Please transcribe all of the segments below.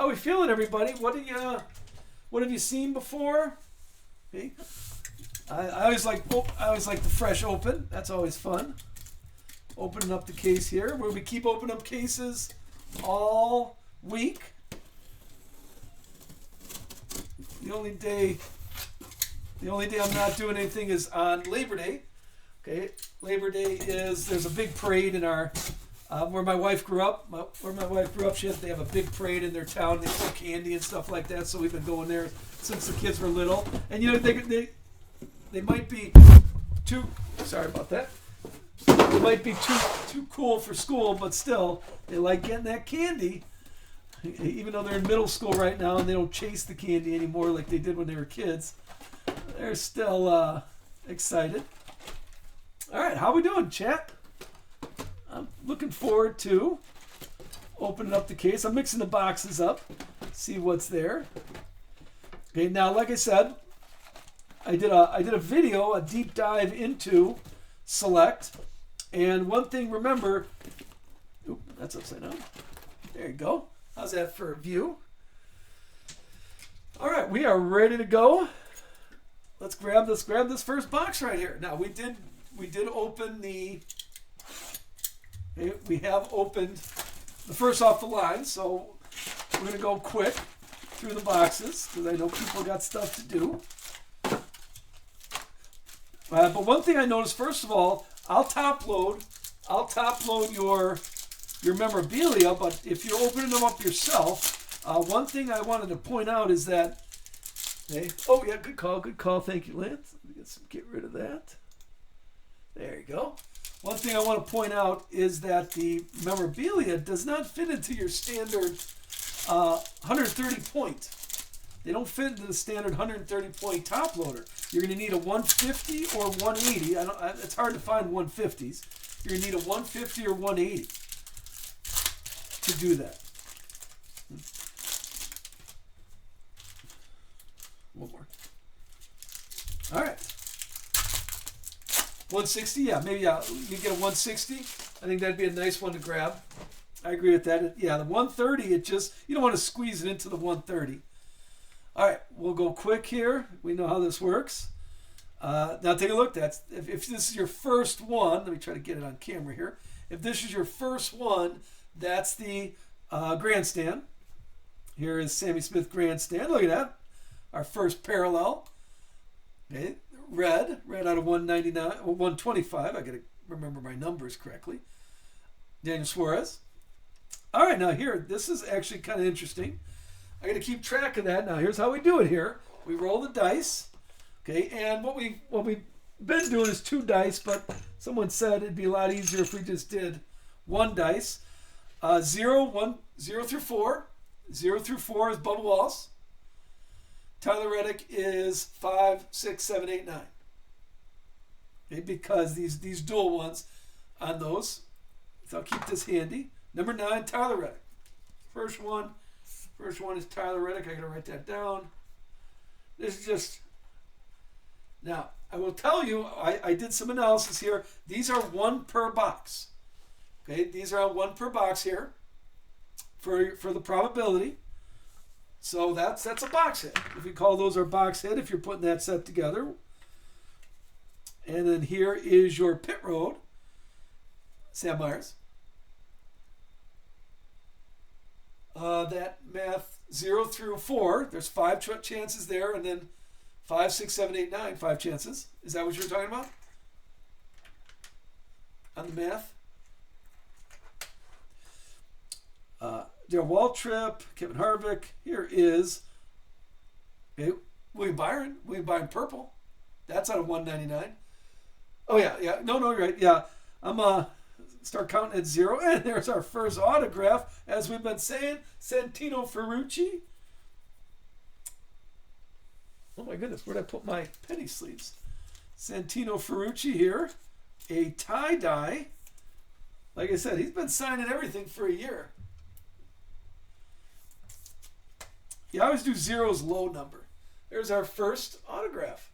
How we feeling, everybody? What have you seen before? Okay. I always like the fresh open. That's always fun. Opening up the case here, where we keep opening up cases all week. The only day I'm not doing anything is on Labor Day. Okay, Labor Day is, there's a big parade in our where my wife grew up. They have a big parade in their town. They sell candy and stuff like that. So we've been going there since the kids were little. And you know, they might be too. Sorry about that. They might be too cool for school, but still, they like getting that candy. Even though they're in middle school right now and they don't chase the candy anymore like they did when they were kids, they're still excited. All right, how we doing, chat? I'm looking forward to opening up the case. I'm mixing the boxes up, see what's there. Okay, now like I said, I did a video, a deep dive into Select, and one thing, remember, oop, that's upside down. There you go. How's that for a view? All right, we are ready to go. Let's grab this first box right here. Now we did open the. Okay, we have opened the first off the line, so we're gonna go quick through the boxes because I know people got stuff to do. But one thing I noticed, first of all, I'll top load your memorabilia, but if you're opening them up yourself, one thing I wanted to point out is that, oh yeah, good call, thank you, Lance. Get rid of that. There you go. One thing I want to point out is that the memorabilia does not fit into your standard 130 point. They don't fit into the standard 130 point top loader. You're going to need a 150 or 180. It's hard to find 150s. You're going to need a 150 or 180 to do that. One more. All right. 160, yeah, maybe you get a 160. I think that'd be a nice one to grab. I agree with that. Yeah, the 130, you don't want to squeeze it into the 130. All right, we'll go quick here. We know how this works. Now take a look. If this is your first one, let me try to get it on camera here. If this is your first one, that's the grandstand. Here is Sammy Smith grandstand. Look at that. Our first parallel. Okay. Red out of 199, 125. I got to remember my numbers correctly. Daniel Suarez. All right, now here, this is actually kind of interesting. I got to keep track of that. Now here's how we do it here. We roll the dice. Okay, and what we've been doing is 2 dice, but someone said it'd be a lot easier if we just did 1 dice. 0 through 4. 0 through 4 is Bubba Wallace. Tyler Reddick is 5, 6, 7, 8, 9. Okay, because these dual ones on those. So I'll keep this handy. Number 9, Tyler Reddick. First one is Tyler Reddick. I gotta write that down. This is just. Now I will tell you, I did some analysis here. These are 1 per box. Okay, these are 1 per box here for the probability. So that's a box hit. If you call those our box hit, if you're putting that set together. And then here is your pit road, Sam Myers. That math 0 through 4. There's 5 chances there, and then 5, 6, 7, 8, 9. 5 chances. Is that what you were talking about? On the math. Darryl Waltrip, Kevin Harvick. Here is William Byron purple. That's out of 199. Oh yeah. No, you're right. Yeah, I'm start counting at 0, and there's our first autograph, as we've been saying, Santino Ferrucci. Oh my goodness, where'd I put my penny sleeves? Santino Ferrucci here, a tie-dye. Like I said, he's been signing everything for a year. You always do 0's low number. There's our first autograph.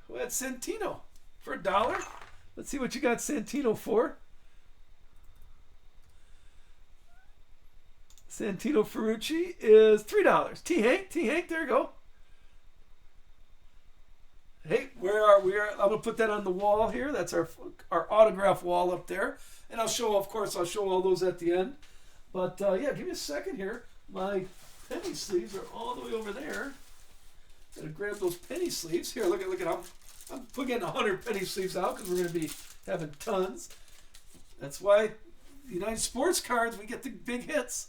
Who had Santino for $1? Let's see what you got Santino for. Santino Ferrucci is $3. T Hank, there you go. Hey, where are we? I'm gonna put that on the wall here. That's our autograph wall up there, and I'll show all those at the end. But yeah, give me a second here. My penny sleeves are all the way over there. Gotta grab those penny sleeves. Here, look at how I'm getting 100 penny sleeves out because we're gonna be having tons. That's why United Sports Cards, we get the big hits.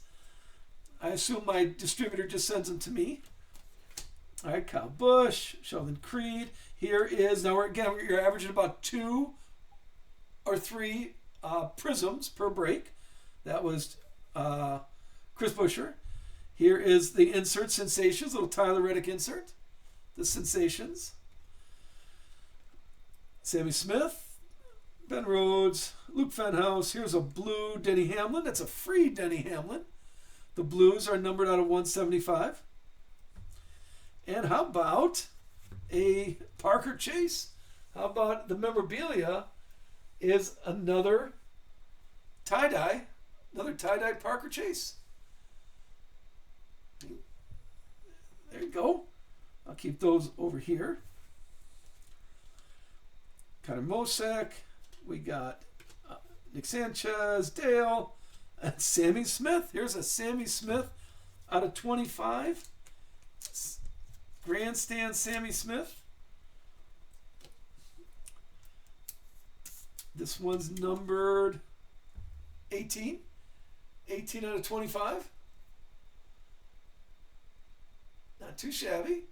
I assume my distributor just sends them to me. All right, Kyle Busch, Sheldon Creed. Here is, now you're averaging about 2 or 3 prisms per break. That was Chris Buescher. Here is the insert Sensations, little Tyler Reddick insert. The Sensations. Sammy Smith, Ben Rhodes, Luke Fenhouse. Here's a blue Denny Hamlin. That's a free Denny Hamlin. The blues are numbered out of 175. And how about a Parker Chase? How about the memorabilia is another tie-dye Parker Chase. There you go. I'll keep those over here. Connor Mosek. We got Nick Sanchez, Dale, and Sammy Smith. Here's a Sammy Smith out of 25. Grandstand Sammy Smith. This one's numbered 18. 18 out of 25. Not too shabby.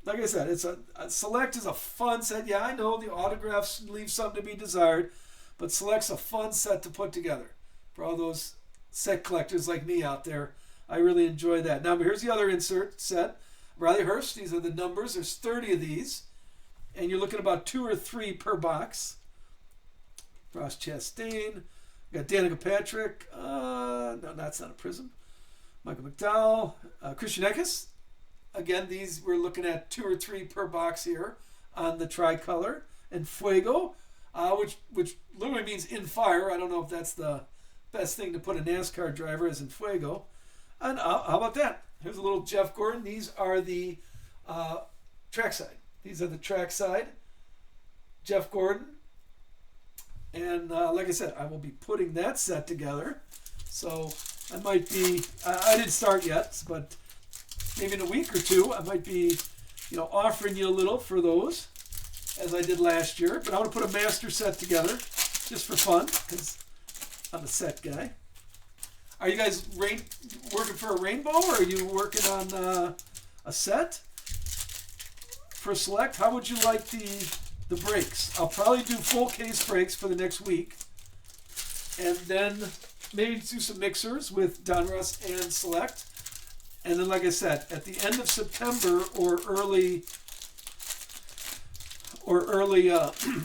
Like I said, it's a Select is a fun set. Yeah, I know the autographs leave something to be desired, but Select's a fun set to put together for all those set collectors like me out there. I really enjoy that. Now, here's the other insert set. Riley Hurst, these are the numbers. There's 30 of these, and you're looking about 2 or 3 per box. Ross Chastain. We got Danica Patrick. No, that's not a prism. Michael McDowell. Christian Eckes. Again, these we're looking at 2 or 3 per box here on the tricolor. And Fuego, which literally means in fire. I don't know if that's the best thing to put a NASCAR driver as in Fuego. And how about that? Here's a little Jeff Gordon. These are the trackside. These are the trackside. Jeff Gordon. And like I said, I will be putting that set together. So I might be, I didn't start yet, but maybe in a week or 2, I might be, offering you a little for those, as I did last year. But I want to put a master set together, just for fun, because I'm a set guy. Are you guys working for a rainbow, or are you working on a set for Select? How would you like the breaks? I'll probably do full case breaks for the next week, and then maybe do some mixers with Donruss and Select. And then, like I said, at the end of September or early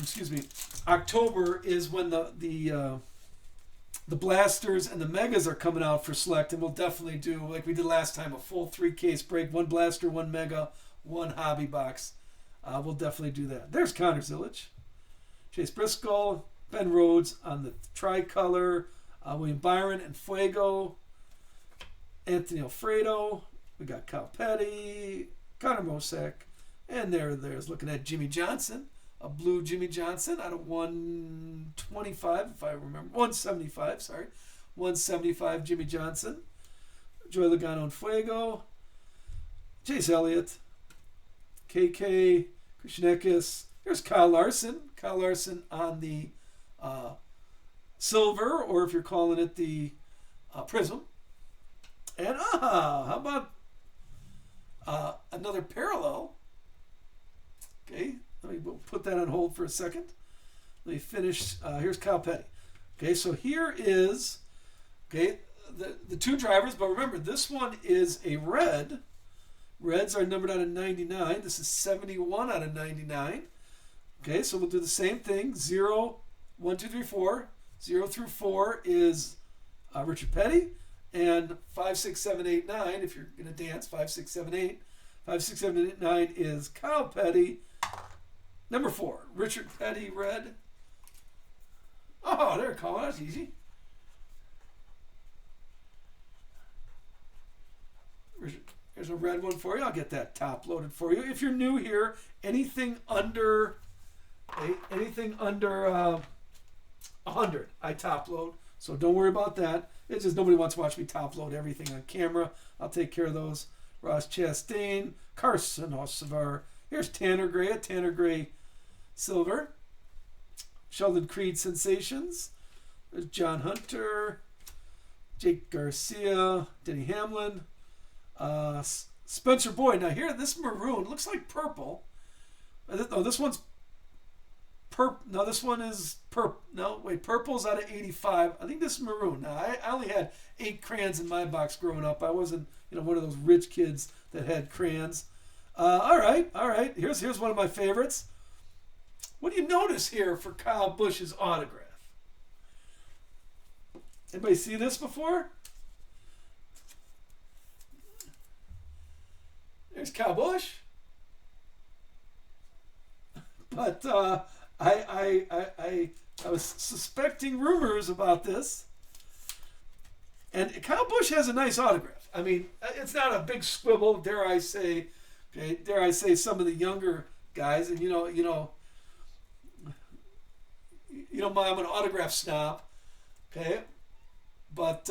excuse me, October is when the blasters and the megas are coming out for Select, and we'll definitely do, like we did last time, a full 3-case break, 1 blaster, 1 mega, 1 hobby box. We'll definitely do that. There's Connor Zilic, Chase Briscoe, Ben Rhodes on the tricolor, William Byron and Fuego, Anthony Alfredo. We got Kyle Petty, Connor Mosek, and there's looking at Jimmy Johnson, a blue Jimmy Johnson out of 125, if I remember, 175, sorry, 175 Jimmy Johnson, Joey Logano and Fuego, Chase Elliott, KK, Christian Eckes. Here's Kyle Larson on the silver, or if you're calling it the prism. And how about another parallel? Okay, we'll put that on hold for a second. Let me finish. Here's Kyle Petty. Okay, so here is the 2 drivers, but remember this one is a red. Reds are numbered out of 99. This is 71 out of 99. Okay, so we'll do the same thing. 0, 1, 2, 3, 4. 0 through 4 is Richard Petty. And 5, 6, 7, 8, 9, if you're going to dance, 5, 6, 7, 8. 5, 6, 7, 8, 9 is Kyle Petty. Number 4, Richard Petty, red. Oh, there, Colin, that's easy. There's a red one for you. I'll get that top loaded for you. If you're new here, anything under 100, I top load. So don't worry about that. It's just nobody wants to watch me top load everything on camera. I'll take care of those. Ross Chastain, Carson Hocevar. Here's Tanner Gray, a Tanner Gray silver. Sheldon Creed Sensations. There's John Hunter, Jake Garcia, Denny Hamlin, Spencer Boyd. Now here, this maroon looks like purple. Oh, this one's purple. No, this one is purple. No, wait, purple's out of 85. I think this is maroon. Now, I only had 8 crayons in my box growing up. I wasn't, one of those rich kids that had crayons. All right. Here's one of my favorites. What do you notice here for Kyle Busch's autograph? Anybody see this before? There's Kyle Busch. But I was suspecting rumors about this. And Kyle Busch has a nice autograph. I mean, it's not a big squibble, dare I say some of the younger guys, and I'm an autograph snob, okay? But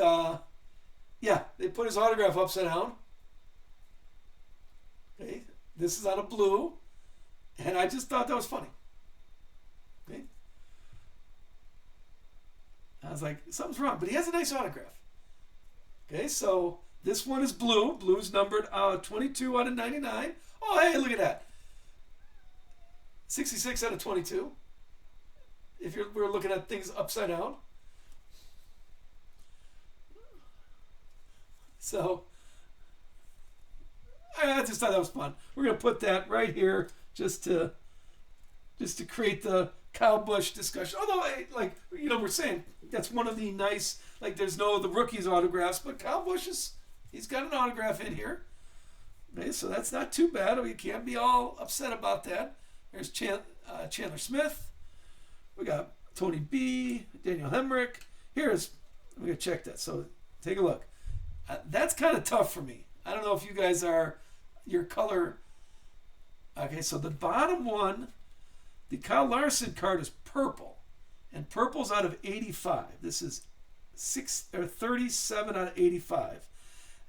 yeah, they put his autograph upside down. Okay, this is out of blue, and I just thought that was funny. Okay, I was like, something's wrong, but he has a nice autograph. Okay, so this one is blue. Blue's numbered 22 out of 99. Oh, hey, look at that. 66 out of 22. If we're looking at things upside down. So, I just thought that was fun. We're going to put that right here just to create the Kyle Busch discussion. Although, we're saying that's one of the nice, there's no the rookies autographs, but Kyle Busch he's got an autograph in here. Okay, so that's not too bad. We can't be all upset about that. There's Chandler Smith. We got Tony B, Daniel Hemrick. We're going to check that. So take a look. That's kind of tough for me. I don't know if you guys are your color. Okay, so the bottom one, the Kyle Larson card is purple, and purple's out of 85. This is 37 out of 85,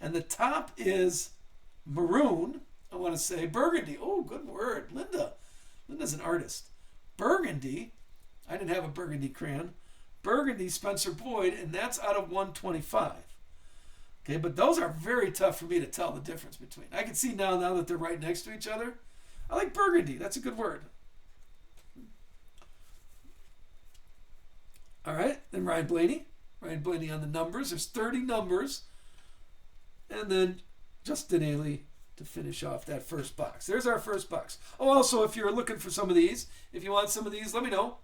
and the top is maroon. I want to say burgundy. Oh, good word, Linda's an artist. Burgundy. I didn't have a burgundy crayon. Burgundy, Spencer Boyd, and that's out of 125. Okay, but those are very tough for me to tell the difference between. I can see now that they're right next to each other. I like burgundy. That's a good word. All right, then Ryan Blaney. Ryan Blaney on the numbers. There's 30 numbers. And then Justin Haley to finish off that first box. There's our first box. Oh, also, if you're looking for some of these, if you want some of these, let me know.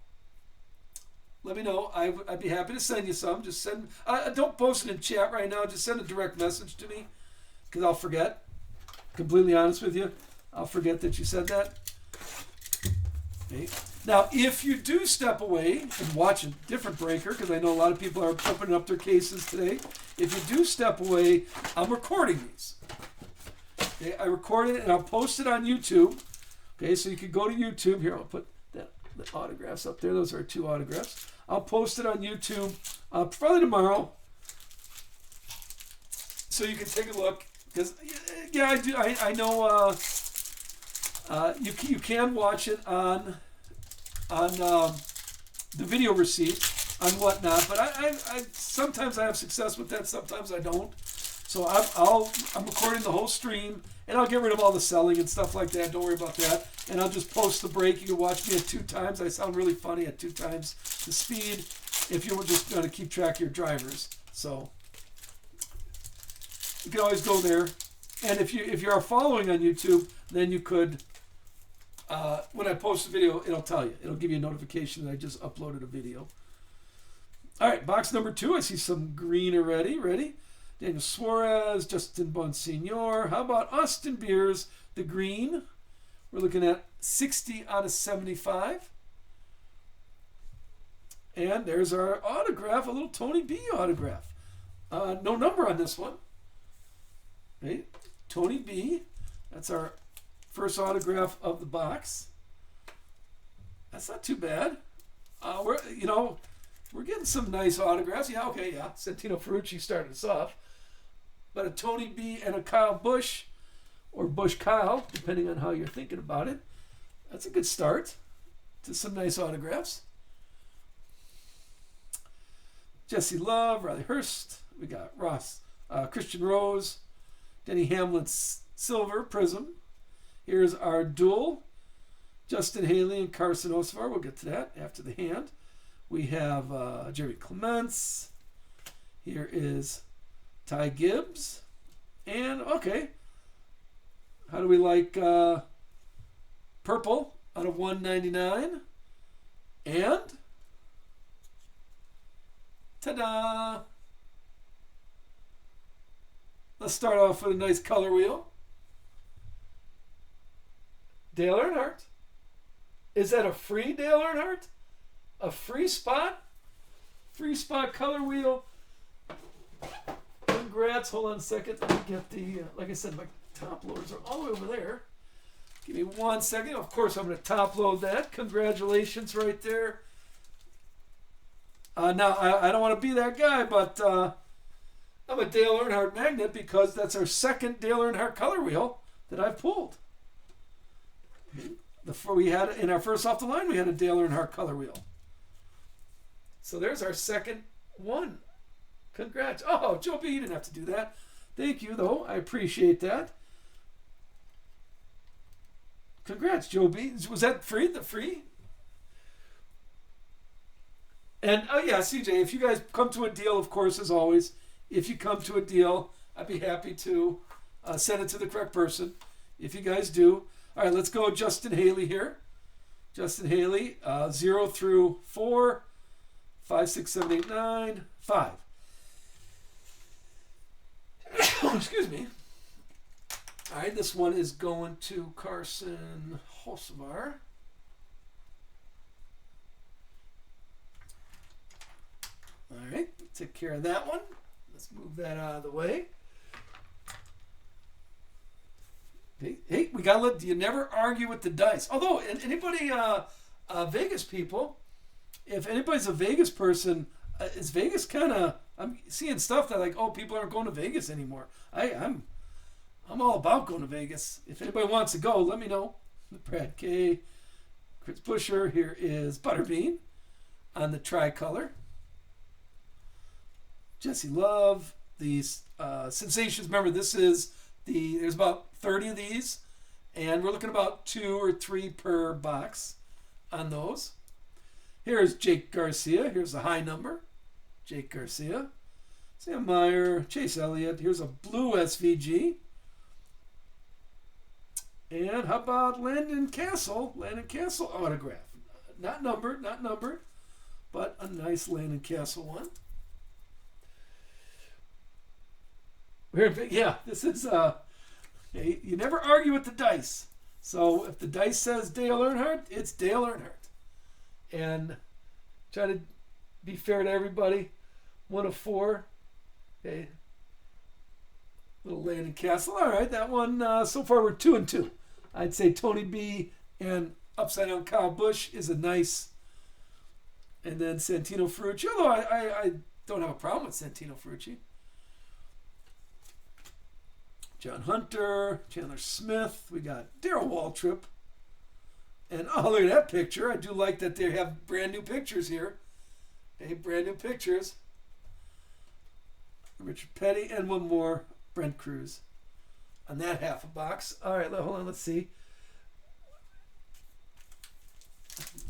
Let me know. I'd be happy to send you some. Just send. Don't post it in chat right now. Just send a direct message to me, because I'll forget. Completely honest with you, I'll forget that you said that. Okay. Now, if you do step away and watch a different breaker, because I know a lot of people are opening up their cases today. If you do step away, I'm recording these. Okay, I recorded it and I'll post it on YouTube. Okay, so you can go to YouTube. Here, I'll put the autographs up there. Those are 2 autographs. I'll post it on YouTube probably tomorrow, so you can take a look. Because yeah, I do. I know you can watch it on the video receipt on whatnot. But I sometimes I have success with that. Sometimes I don't. So I'm recording the whole stream, and I'll get rid of all the selling and stuff like that. Don't worry about that. And I'll just post the break. You can watch me at 2 times. I sound really funny at 2 times the speed if you were just going to keep track of your drivers. So you can always go there. And if you are following on YouTube, then you could, when I post the video, it'll tell you. It'll give you a notification that I just uploaded a video. All right, box number 2. I see some green already. Ready? Daniel Suarez, Justin Bonsignor. How about Austin Beers, the green? We're looking at 60 out of 75. And there's our autograph, a little Tony B autograph. No number on this one. Okay. Tony B. That's our first autograph of the box. That's not too bad. We're getting some nice autographs. Yeah, okay, yeah. Santino Ferrucci started us off. But a Tony B and a Kyle Busch, or Busch Kyle, depending on how you're thinking about it. That's a good start to some nice autographs. Jesse Love, Riley Hurst. We got Christian Rose, Denny Hamlin's Silver Prism. Here's our duel, Justin Haley and Carson Hocevar. We'll get to that after the hand. We have Jerry Clements. Here is Ty Gibbs. And, okay, how do we like purple out of 199? And, ta-da! Let's start off with a nice color wheel. Dale Earnhardt. Is that a free Dale Earnhardt? A free spot? Free spot color wheel. Congrats. Hold on a second. Let me get the, like I said, my top loaders are all the way over there. Give me 1 second. Of course, I'm going to top load that. Congratulations right there. Now, I don't want to be that guy, but I'm a Dale Earnhardt magnet because that's our second Dale Earnhardt color wheel that I've pulled. We had in our first off the line, we had a Dale Earnhardt color wheel. So there's our second one. Congrats. Oh, Joe B, you didn't have to do that. Thank you, though. I appreciate that. Congrats, Joe B. Was that free? The free? And, oh, yeah, CJ, if you guys come to a deal, of course, as always, if you come to a deal, I'd be happy to send it to the correct person. If you guys do. All right, let's go Justin Haley here. Justin Haley, 0 through 4, 5, 6, 7, 8, 9, 5. Excuse me. All right, this one is going to Carson Hocevar. All right, take care of that one. Let's move that out of the way. Hey, we gotta let you never argue with the dice. Although, anybody, Vegas people, if anybody's a Vegas person, is Vegas kind of? I'm seeing stuff that like, oh, people aren't going to Vegas anymore. I'm all about going to Vegas. If anybody wants to go, let me know. Brad K, Chris Busher. Here is Butterbean on the tricolor. Jesse Love, these Sensations. Remember, this is there's about 30 of these, and we're looking about 2 or 3 per box on those. Here's Jake Garcia. Here's the high number. Jake Garcia. Sam Meyer, Chase Elliott. Here's a blue SVG. And how about Landon Castle? Landon Castle autograph. Not numbered, but a nice Landon Castle one. Yeah, this is, you never argue with the dice. So if the dice says Dale Earnhardt, it's Dale Earnhardt. And try to be fair to everybody. 1 of 4. Okay. Little Landon Castle. All right, that one, so far we're 2 and 2. I'd say Tony B and Upside Down Kyle Busch is a nice. And then Santino Ferrucci. Although I don't have a problem with Santino Ferrucci. John Hunter, Chandler Smith. We got Darrell Waltrip. And oh, look at that picture. I do like that they have brand new pictures here. Okay, brand new pictures. Richard Petty and one more, Brent Cruz. On that half a box. All right, hold on, let's see.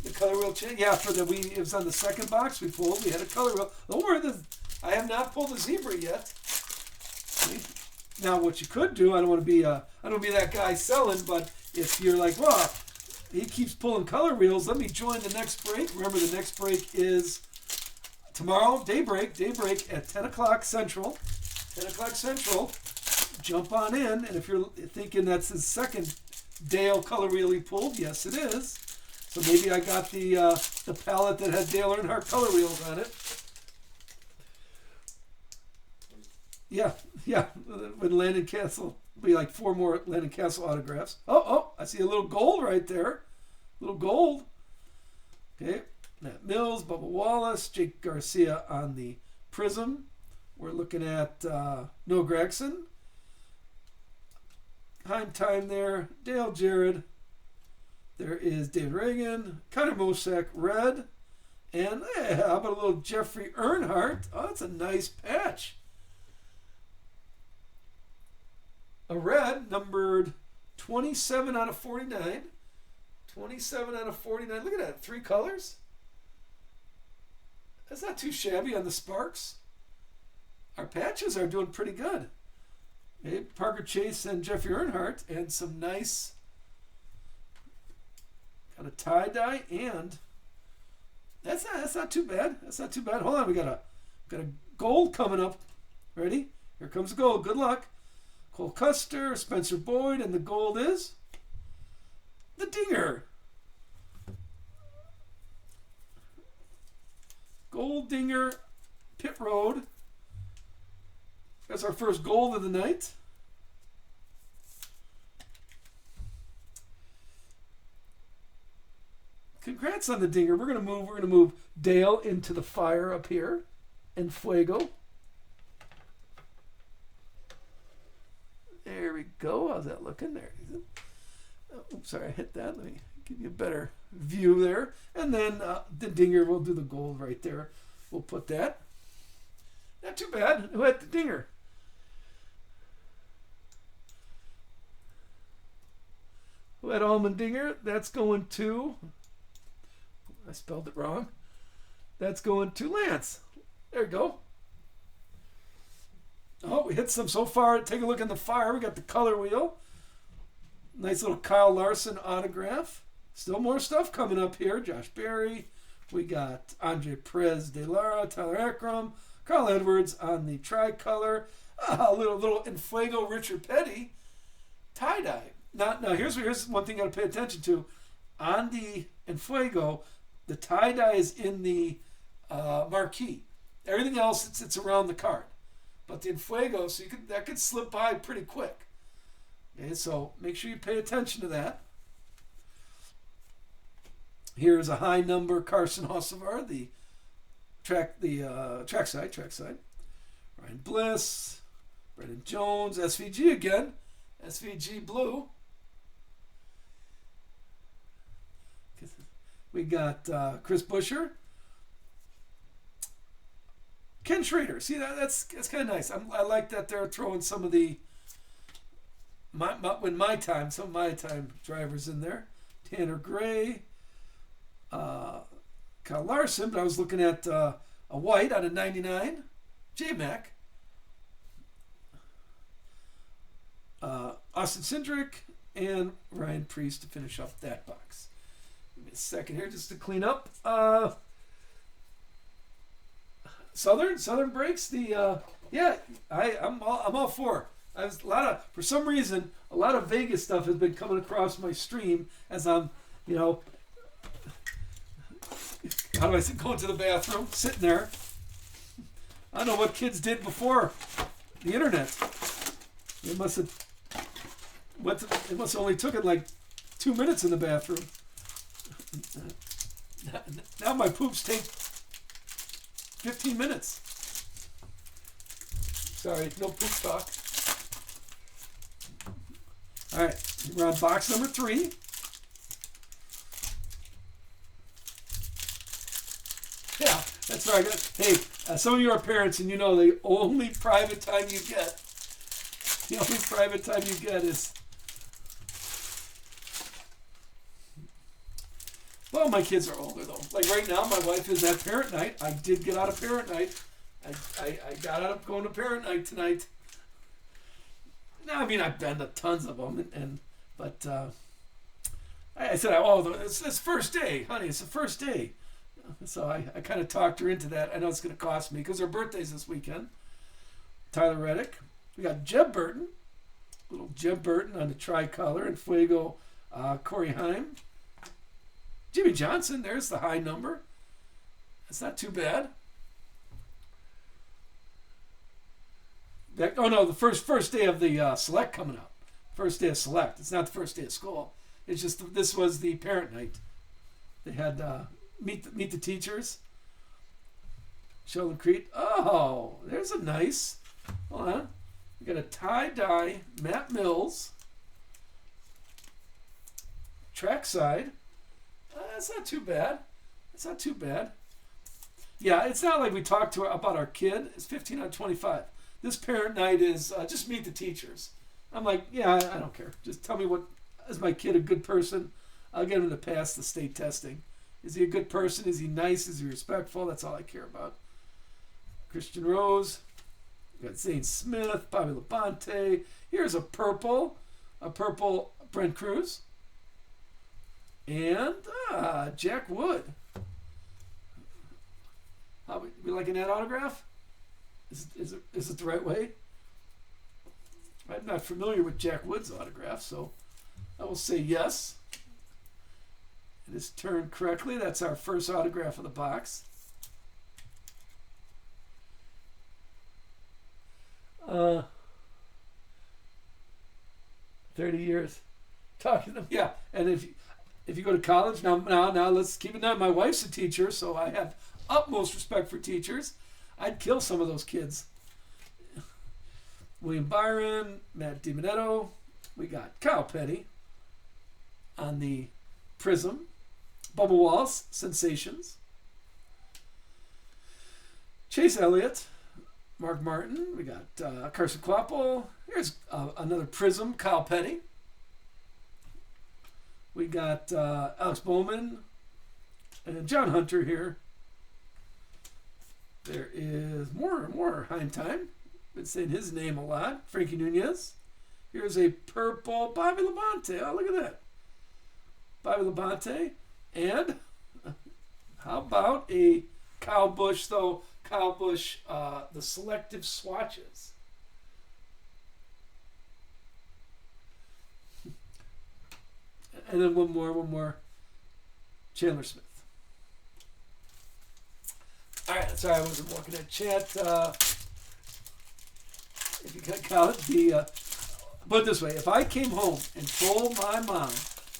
The color wheel change. Yeah, it was on the second box we pulled. We had a color wheel. Don't worry, I have not pulled the zebra yet. See? Now, what you could do, I don't want to be that guy selling, but if you're like, well, he keeps pulling color wheels, let me join the next break. Remember, the next break is tomorrow, daybreak at 10 o'clock Central. 10 o'clock Central. Jump on in, and if you're thinking that's his second Dale color wheel he pulled, yes, it is. So maybe I got the palette that had Dale Earnhardt color wheels on it. Yeah, with Landon Castle Be like 4 more Landon Castle autographs. Oh, I see a little gold right there. Little gold. Okay, Matt Mills, Bubba Wallace, Jake Garcia on the Prism. We're looking at Noah Gregson. Heim Time there. Dale Jarrett. There is David Reagan. Connor Mosack, red. And how about a little Jeffrey Earnhardt? Oh, that's a nice patch. A red, numbered 27 out of 49. 27 out of 49. Look at that. 3 colors. That's not too shabby on the Sparks. Our patches are doing pretty good. Okay, Parker Chase and Jeffrey Earnhardt. And some nice kind of tie-dye. And that's not too bad. That's not too bad. Hold on. We got a gold coming up. Ready? Here comes the gold. Good luck. Cole Custer, Spencer Boyd, and the gold is the Dinger. Gold Dinger, Pit Road. That's our first gold of the night. Congrats on the Dinger. We're gonna move Dale into the fire up here, and Fuego. There we go. How's that looking? There. Oh, sorry, I hit that. Let me give you a better view there. And then the Dinger, we'll do the gold right there. We'll put that. Not too bad. Who had the Dinger? Who had Almond Dinger? That's going to... I spelled it wrong. That's going to Lance. There you go. Oh, we hit some so far. Take a look in the fire. We got the color wheel. Nice little Kyle Larson autograph. Still more stuff coming up here. Josh Berry. We got Andre Perez de Lara, Tyler Akram, Carl Edwards on the tricolor. A little Infuego Richard Petty tie-dye. Now here's one thing you got to pay attention to. On the Infuego, the tie-dye is in the marquee. Everything else, it's around the card. But the Infuego, so that could slip by pretty quick. Okay, so make sure you pay attention to that. Here's a high number Carson Hocevar, the trackside. Ryan Bliss, Brendan Jones, SVG again, SVG blue. We got Chris Buescher. Ken Schrader. See, that's kind of nice. I like that they're throwing some of the my time drivers in there. Tanner Gray, Kyle Larson, but I was looking at a white out of 99. J-Mac. Austin Cindric and Ryan Priest to finish up that box. Give me a second here just to clean up. Southern breaks I'm all for. For some reason a lot of Vegas stuff has been coming across my stream as I'm how do I say, going to the bathroom, sitting there. I don't know what kids did before the internet. It must have only took it like 2 minutes in the bathroom. Now my poops take 15 minutes. Sorry, no poop talk. All right, we're on box number 3. Yeah, that's right. Hey, some of you are parents, and you know the only private time you get is... Well, my kids are older, though. Like right now, my wife is at parent night. I did get out of parent night. I got out of going to parent night tonight. No, I mean, I've been to tons of them, but I said, it's first day, honey. It's the first day. So I kind of talked her into that. I know it's going to cost me because her birthday's this weekend. Tyler Reddick. We got Jeb Burton. Little Jeb Burton on the tricolor. And Fuego Corey Heim. Jimmy Johnson. There's the high number. That's not too bad. Oh no, the first day of the select coming up. First day of select. It's not the first day of school. It's just this was the parent night. They had meet the teachers. Sheldon Creed. Oh, there's a nice. Hold on. We got a tie-dye Matt Mills trackside. That's not too bad. It's not too bad. Yeah, it's not like we talked to about our kid. It's 15 out of 25. This parent night is just meet the teachers. I'm like, yeah, I don't care. Just tell me is my kid a good person? I'll get him to pass the state testing. Is he a good person? Is he nice? Is he respectful? That's all I care about. Christian Rose. We got Zane Smith, Bobby Labonte. Here's a purple Brent Cruz. And Jack Wood. How we liking that autograph? Is it the right way? I'm not familiar with Jack Wood's autograph, so I will say yes. It is turned correctly. That's our first autograph of the box. 30 years talking to them. Yeah, and if you go to college now let's keep it down. My wife's a teacher, so I have utmost respect for teachers. I'd kill some of those kids. William Byron, Matt DiMinetto. We got Kyle Petty on the Prism. Bubba Wallace, Sensations. Chase Elliott, Mark Martin. We got Carson Kvapil. Here's another Prism, Kyle Petty. We got Alex Bowman and John Hunter here. There is more Heim time. Been saying his name a lot. Frankie Nunez. Here's a purple Bobby Labonte. Oh, look at that. Bobby Labonte. And how about a Kyle Busch, though? Kyle Busch, the selective swatches. And then one more. Chandler Smith. All right, sorry I wasn't looking at chat. If you got college, put it this way: if I came home and told my mom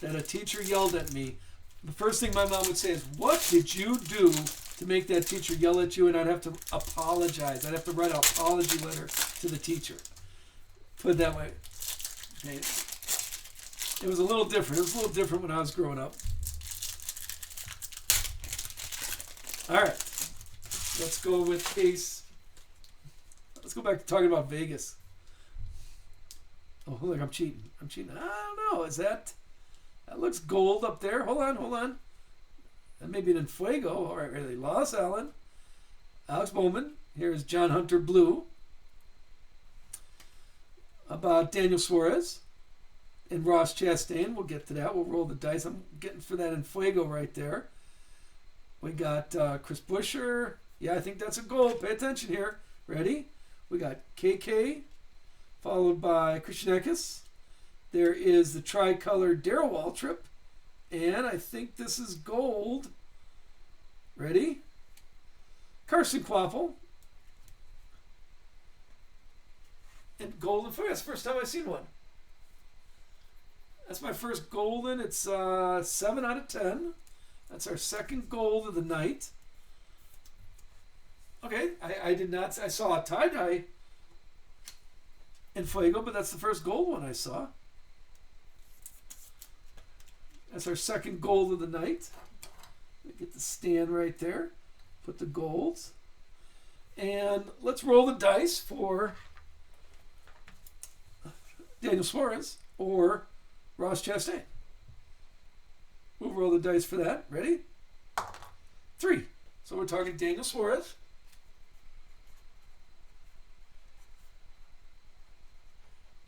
that a teacher yelled at me, the first thing my mom would say is, "What did you do to make that teacher yell at you?" And I'd have to apologize. I'd have to write an apology letter to the teacher. Put it that way. Okay. It was a little different. It was a little different when I was growing up. All right. Let's go with case. Let's go back to talking about Vegas. Oh, look, I'm cheating. I don't know. Is that looks gold up there? Hold on. That may be an Fuego. All right, really. Lois Allen, Alex Bowman. Here's John Hunter Blue. About Daniel Suarez and Ross Chastain. We'll get to that. We'll roll the dice. I'm getting for that in Fuego right there. We got Chris Buescher. Yeah, I think that's a gold. Pay attention here. Ready? We got KK, followed by Christian Eckes. There is the tricolor Darrell Waltrip. And I think this is gold. Ready? Carson Kvapil. And golden foil. That's the first time I've seen one. That's my first golden. It's 7 out of 10. That's our second gold of the night. Okay, I did not. I saw a tie-dye in Fuego, but that's the first gold one I saw. That's our second gold of the night. Get the stand right there. Put the golds. And let's roll the dice for Daniel Suarez or Ross Chastain. We'll roll the dice for that. Ready? 3. So we're talking Daniel Suarez.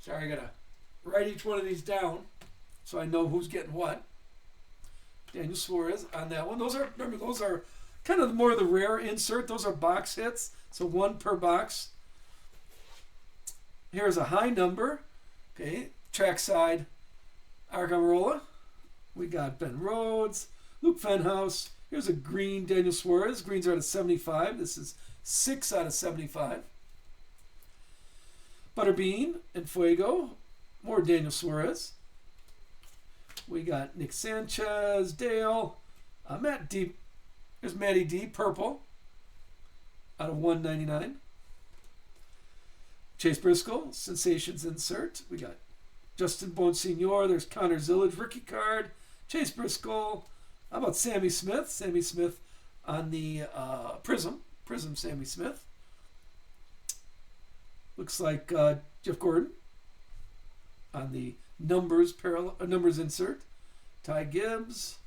Sorry, I gotta write each one of these down so I know who's getting what. Daniel Suarez on that one. Those are kind of more of the rare insert. Those are box hits, so 1 per box. Here's a high number. Okay, trackside Argarola. We got Ben Rhodes, Luke Fenhouse. Here's a green Daniel Suarez. Greens are out of 75. This is 6 out of 75. Butterbean and Fuego. More Daniel Suarez. We got Nick Sanchez, Dale, Matt D. There's Matty D, purple, out of 199. Chase Briscoe, Sensations insert. We got Justin Bonsignor. There's Connor Zillage, rookie card. Chase Briscoe. How about Sammy Smith? Sammy Smith on the Prism. Prism Sammy Smith. Looks like Jeff Gordon on the numbers insert. Ty Gibbs.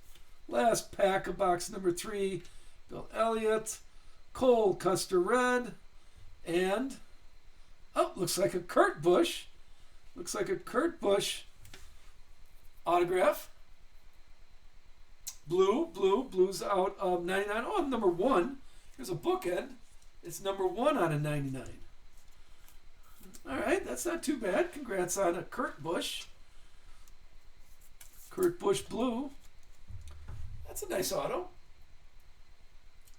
Last pack of box number 3. Bill Elliott. Cole Custer Red. And, looks like a Kurt Busch. Looks like a Kurt Busch autograph. Blue's out of 99. Oh, number 1. Here's a bookend. It's number 1 out of 99. All right, that's not too bad. Congrats on a Kurt Busch. Kurt Busch blue. That's a nice auto.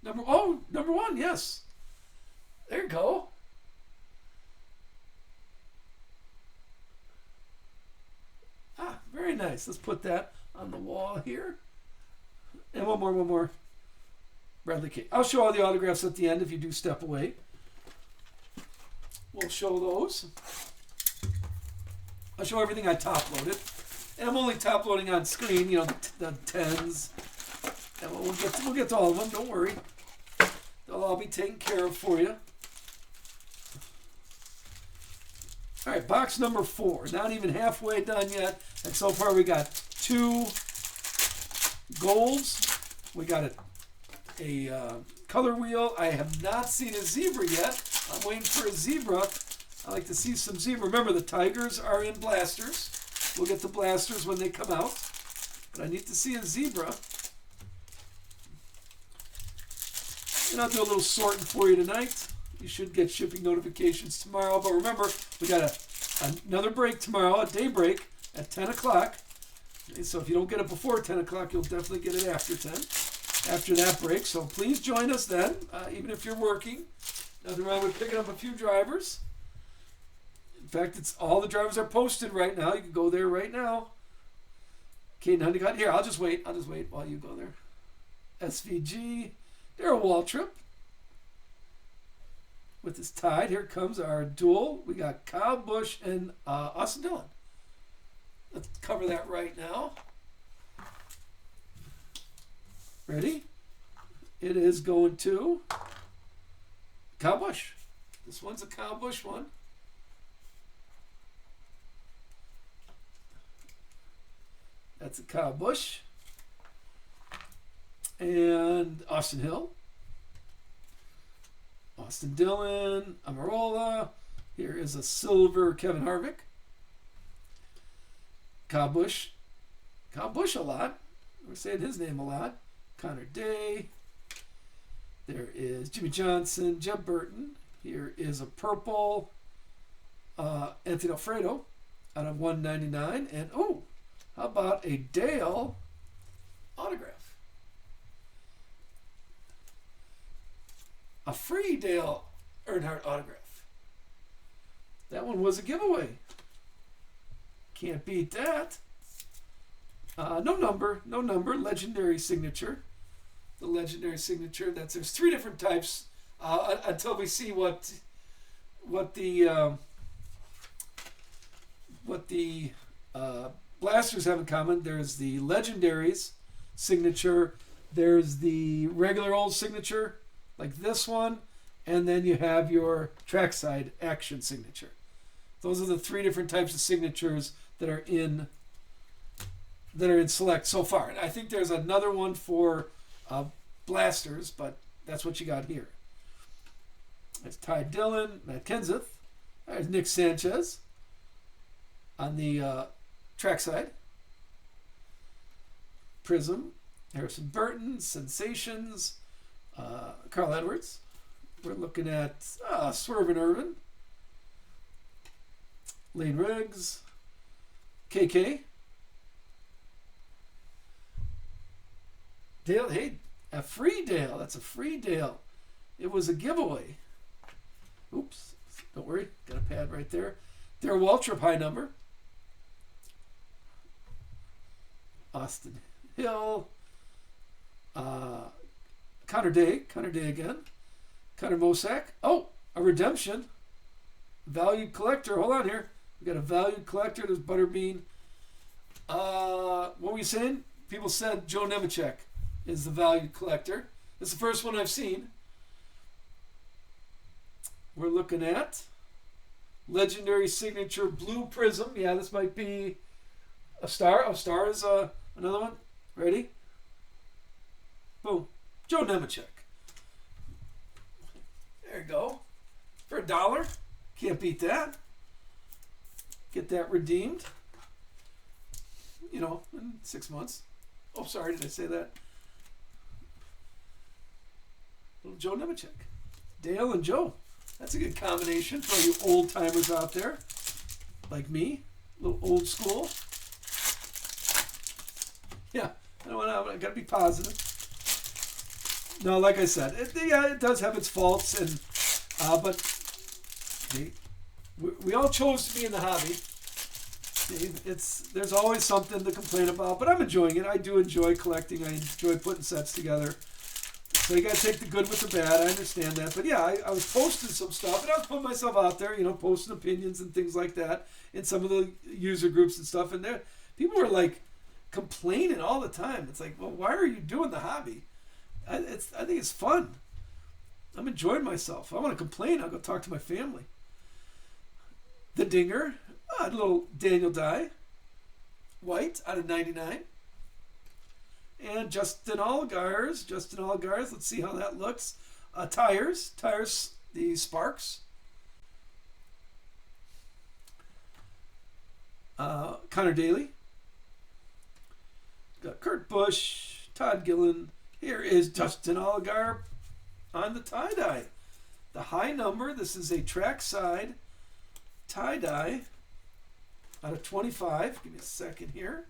Number 1, yes. There you go. Very nice. Let's put that on the wall here. And one more. Bradley K. I'll show all the autographs at the end if you do step away. We'll show those. I'll show everything I top loaded. And I'm only top loading on screen, the 10s. And we'll get to all of them, don't worry. They'll all be taken care of for you. All right, box number 4. Not even halfway done yet. And so far we got 2 golds. We got a color wheel. I have not seen a zebra yet. I'm waiting for a zebra. I like to see some zebra. Remember, the Tigers are in blasters. We'll get the blasters when they come out. But I need to see a zebra. And I'll do a little sorting for you tonight. You should get shipping notifications tomorrow. But remember, we got another break tomorrow, a day break at 10 o'clock. Okay, so if you don't get it before 10 o'clock, you'll definitely get it after 10. After that break. So please join us then, even if you're working. Nothing wrong with picking up a few drivers. In fact, all the drivers are posted right now. You can go there right now. Caden Honeycutt. Here, I'll just wait while you go there. SVG. Darrell Waltrip. With his Tide. Here comes our duel. We got Kyle Busch and Austin Dillon. Let's cover that right now. Ready? It is going to Kyle Busch. This one's a Kyle Busch one. That's a Kyle Busch. And Austin Hill. Austin Dillon. Amarola. Here is a silver Kevin Harvick. Kyle Busch. Kyle Busch a lot. We're saying his name a lot. Connor Day. There is Jimmy Johnson, Jeb Burton. Here is a purple Anthony Alfredo out of 199. And, how about a Dale autograph? A free Dale Earnhardt autograph. That one was a giveaway. Can't beat that. No number, legendary signature. The legendary signature. There's 3 different types until we see what the blasters have in common. There's the legendaries signature. There's the regular old signature, like this one, and then you have your trackside action signature. Those are the 3 different types of signatures that are in select so far. And I think there's another one for blasters, but that's what you got here. That's Ty Dillon, Matt Kenseth. There's Nick Sanchez on the trackside. Prism, Harrison Burton, Sensations, Carl Edwards. We're looking at Swerve Irvin, Lane Riggs, KK. Dale, hey, a free Dale. That's a free Dale. It was a giveaway. Oops. Don't worry, got a pad right there. Darrell Waltrip, high number. Austin Hill. Connor Day again. Connor Mosak. Oh, a redemption. Valued collector. Hold on here. We got a valued collector. There's Butterbean. What were you saying? People said Joe Nemechek is the valued collector. It's the first one I've seen. We're looking at legendary signature blue prism. Yeah, this might be a star. A star is another one. Ready? Boom. Joe Nemechek. There you go. For $1. Can't beat that. Get that redeemed. You know, in 6 months. Oh, sorry, did I say that? Little Joe Nemechek. Dale and Joe. That's a good combination for all you old timers out there, like me, a little old school. Yeah, I gotta be positive. No, like I said, it does have its faults, and but we all chose to be in the hobby. There's always something to complain about, but I'm enjoying it. I do enjoy collecting. I enjoy putting sets together. So you got to take the good with the bad. I understand that. But yeah, I was posting some stuff, and I was putting myself out there, posting opinions and things like that in some of the user groups and stuff. And there, people were like complaining all the time. It's like, well, why are you doing the hobby? I think it's fun. I'm enjoying myself. If I want to complain, I'll go talk to my family. The Dinger, a little Daniel Dye, white out of 99. And Justin Allgaiers. Let's see how that looks. Tires, the Sparks. Connor Daly. Got Kurt Busch, Todd Gillen. Here is Justin Allgaier on the tie-dye. The high number. This is a trackside tie-dye out of 25. Give me a second here.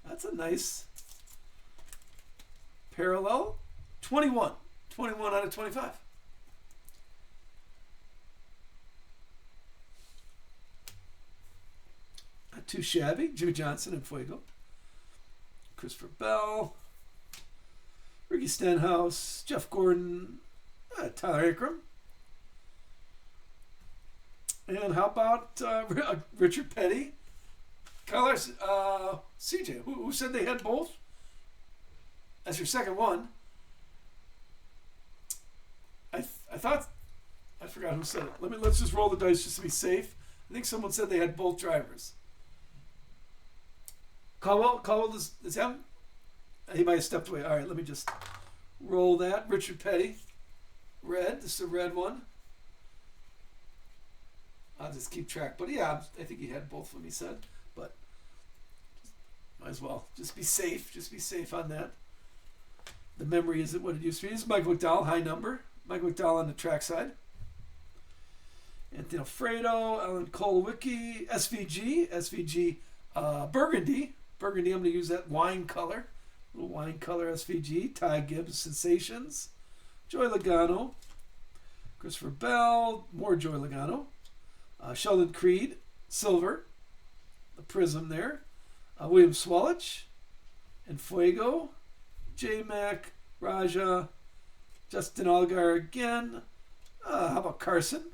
That's a nice parallel. 21 out of 25. Not too shabby. Jimmy Johnson and Fuego. Christopher Bell. Ricky Stenhouse. Jeff Gordon. Tyler Akram. And how about Richard Petty? Kyle CJ. Who said they had both? That's your second one. I thought, I forgot who said it. Let's just roll the dice just to be safe. I think someone said they had both drivers. Caldwell is him? He might have stepped away. All right, let me just roll that. Richard Petty, red. This is a red one. I'll just keep track. But yeah, I think he had both of them, he said. But might as well. Just be safe. Just be safe on that. The memory isn't what it used to be. This is Mike McDowell, high number. Mike McDowell on the trackside. Anthony Alfredo, Alan Kolowicki, SVG, Burgundy. Burgundy, I'm going to use that wine color. Little wine color SVG. Ty Gibbs, Sensations. Joey Logano. Christopher Bell, more Joey Logano. Sheldon Creed, silver. The prism there. William Swalich. And Fuego. J-Mac, Raja, Justin Allgaier again. How about Carson?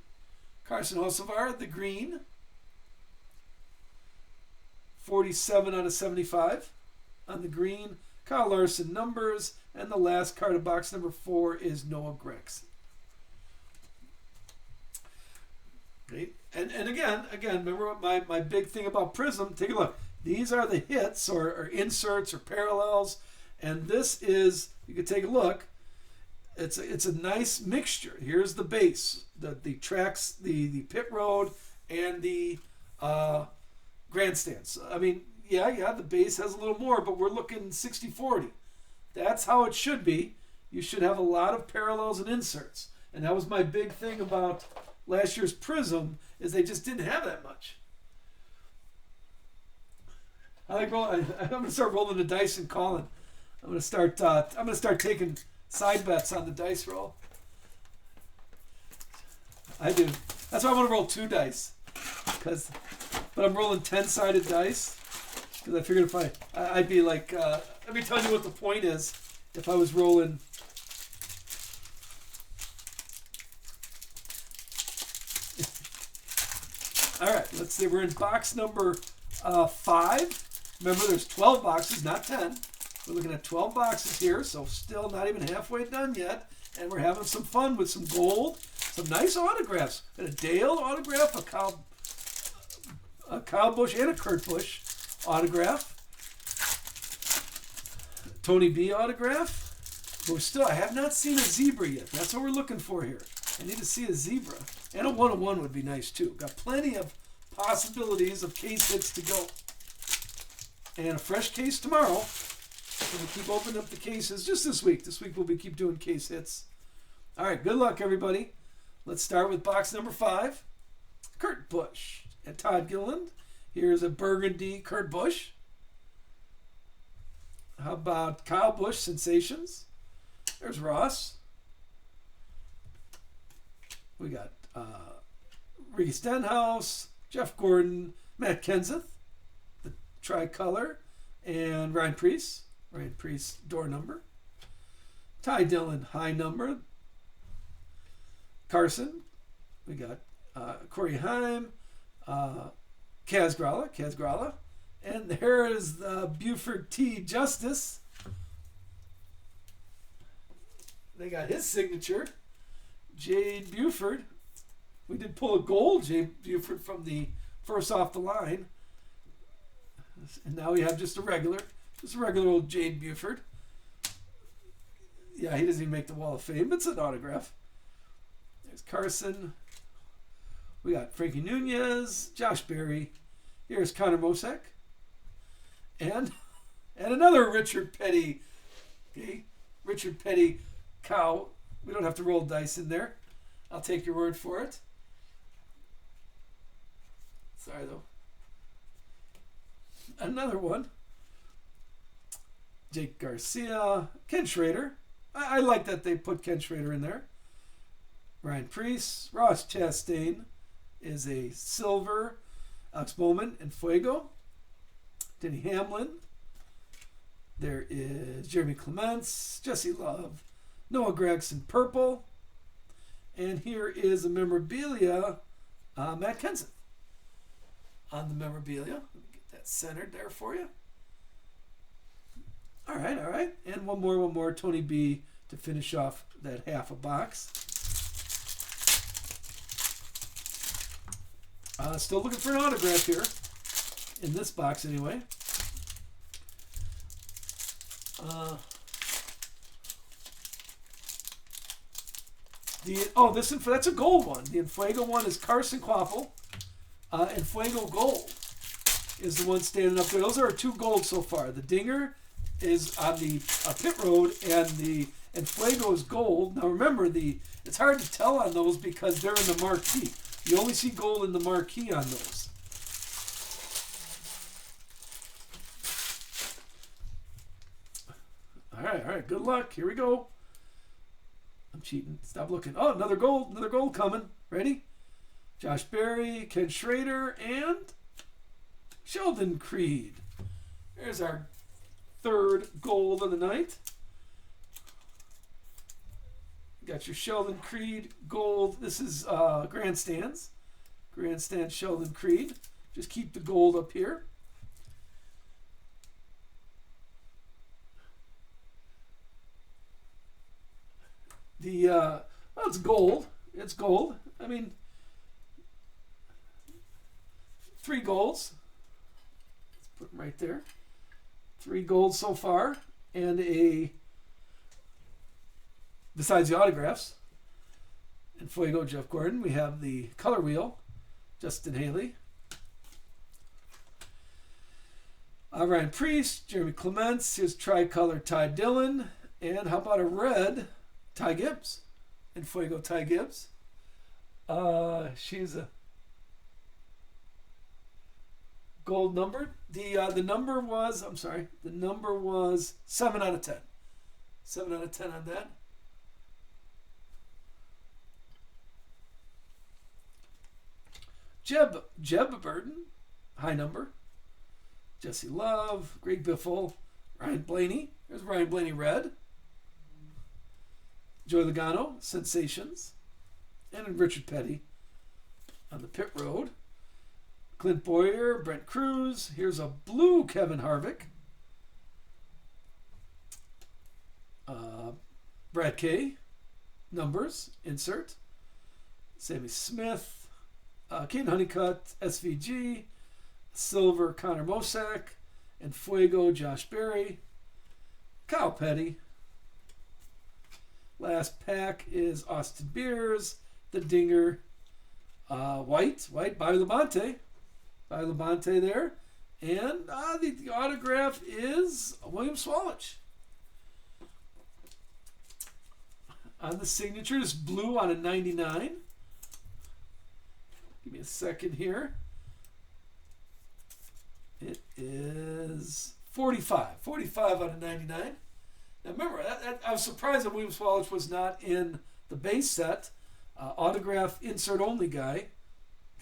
Carson Hocevar, the green. 47 out of 75 on the green. Kyle Larson numbers. And the last card of box number 4 is Noah Gregson. Great. And again, remember what my big thing about Prism? Take a look. These are the hits or inserts or parallels. And this is, you can take a look, it's a nice mixture. Here's the base, the tracks, the pit road, and the grandstands. I mean, yeah, the base has a little more, but we're looking 60-40. That's how it should be. You should have a lot of parallels and inserts. And that was my big thing about last year's Prism, is they just didn't have that much. I'm going to start rolling the dice and calling. I'm going to start taking side bets on the dice roll. I do. That's why I want to roll 2 dice. But I'm rolling 10-sided dice. Because I figured if I'd be like, let me tell you what the point is if I was rolling. All right, let's see. We're in box number 5. Remember, there's 12 boxes, not 10. We're looking at 12 boxes here, so still not even halfway done yet. And we're having some fun with some gold, some nice autographs. And a Dale autograph, a Kyle Busch, and a Kurt Busch autograph. Tony B autograph. But I have not seen a zebra yet. That's what we're looking for here. I need to see a zebra. And a 101 would be nice too. Got plenty of possibilities of case hits to go. And a fresh case tomorrow. We'll keep opening up the cases just this week. This week we'll keep doing case hits. All right, good luck, everybody. Let's start with box number 5. Kurt Busch and Todd Gilliland. Here's a burgundy Kurt Busch. How about Kyle Busch Sensations? There's Ross. We got Ricky Stenhouse, Jeff Gordon, Matt Kenseth, the tricolor, and Ryan Preece. Ryan Preece, door number. Ty Dillon, high number. Carson. We got Corey Haim, Kaz Gralla. And there is the Buford T. Justice. They got his signature. Jade Buford. We did pull a gold Jade Buford from the first off the line. And now we have just a regular old Jade Buford. Yeah, he doesn't even make the Wall of Fame. It's an autograph. There's Carson. We got Frankie Nunez, Josh Berry. Here's Connor Mosek. And another Richard Petty. Okay, Richard Petty cow. We don't have to roll dice in there. I'll take your word for it. Sorry, though. Another one. Jake Garcia. Ken Schrader. I like that they put Ken Schrader in there. Ryan Preece. Ross Chastain is a silver. Alex Bowman and Fuego. Denny Hamlin. There is Jeremy Clements. Jesse Love. Noah Gregson, purple. And here is a memorabilia, Matt Kenseth. On the memorabilia. Let me get that centered there for you. All right. And one more. Tony B to finish off that half a box. Still looking for an autograph here. In this box, anyway. That's a gold one. The Enfuego one is Carson Quaffle. Enfuego Gold is the one standing up there. Those are our 2 gold so far. The Dinger is on the pit road, and the Enfuego is gold. Now remember, it's hard to tell on those because they're in the marquee. You only see gold in the marquee on those. All right. Good luck. Here we go. I'm cheating. Stop looking. Oh, another gold coming. Ready? Josh Berry, Ken Schrader, and Sheldon Creed. There's our 3rd gold of the night. Got your Sheldon Creed gold. This is grandstands. Grandstand Sheldon Creed. Just keep the gold up here. It's gold. It's gold. I mean, 3 golds. Let's put them right there. 3 golds so far, and besides the autographs, and Fuego Jeff Gordon, we have the color wheel, Justin Haley. Ryan Preece, Jeremy Clements, here's tricolor Ty Dillon, and how about a red Ty Gibbs? And Fuego Ty Gibbs. She's a gold number. The number was 7 out of 10. 7 out of 10 on that. Jeb Burton, high number. Jesse Love, Greg Biffle, Ryan Blaney. There's Ryan Blaney red. Joey Logano, Sensations. And Richard Petty on the pit road. Clint Boyer, Brent Cruz. Here's a blue Kevin Harvick. Brad K. Numbers, insert. Sammy Smith. Caden Honeycutt, SVG. Silver, Connor Mosack. And Fuego, Josh Berry. Kyle Petty. Last pack is Austin Beers. The Dinger. White, Bobby Labonte. Bobby Labonte there. And the autograph is William Swalich. On the signature is blue on a 99. Give me a second here. It is 45. 45 out of 99. Now remember, I was surprised that William Swalich was not in the base set. Autograph insert only guy.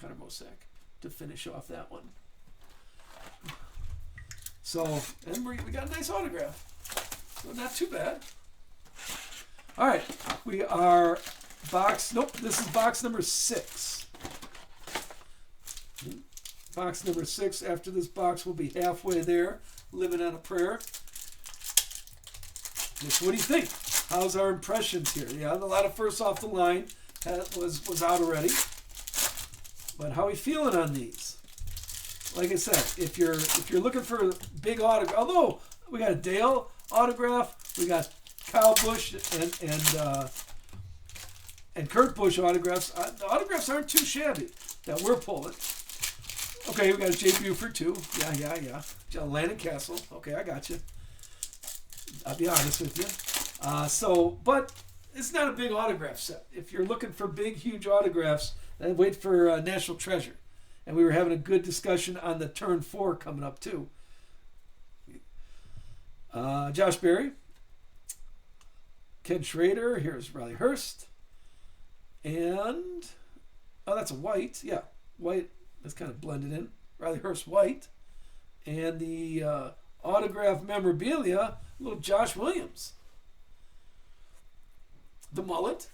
Connor Mosack to finish off that one. So, and we got a nice autograph. So not too bad. All right, we are this is box number 6. Box number 6. After this box, we'll be halfway there, living on a prayer. Just what do you think? How's our impressions here? Yeah, a lot of first off the line was out already. But how are we feeling on these? Like I said, if you're looking for a big autograph, although we got a Dale autograph, we got Kyle Busch and Kurt Busch autographs. The autographs aren't too shabby that we're pulling. Okay, we got a Jay Buford too. Yeah. John Landon Castle. Okay, I got you. I'll be honest with you. But it's not a big autograph set. If you're looking for big, huge autographs, then wait for National Treasure. And we were having a good discussion on the Turn 4 coming up too. Josh Berry. Ken Schrader. Here's Riley Hurst. And, that's a white. Yeah, white. That's kind of blended in. Riley Hurst white. And the autograph memorabilia, little Josh Williams. The mullet.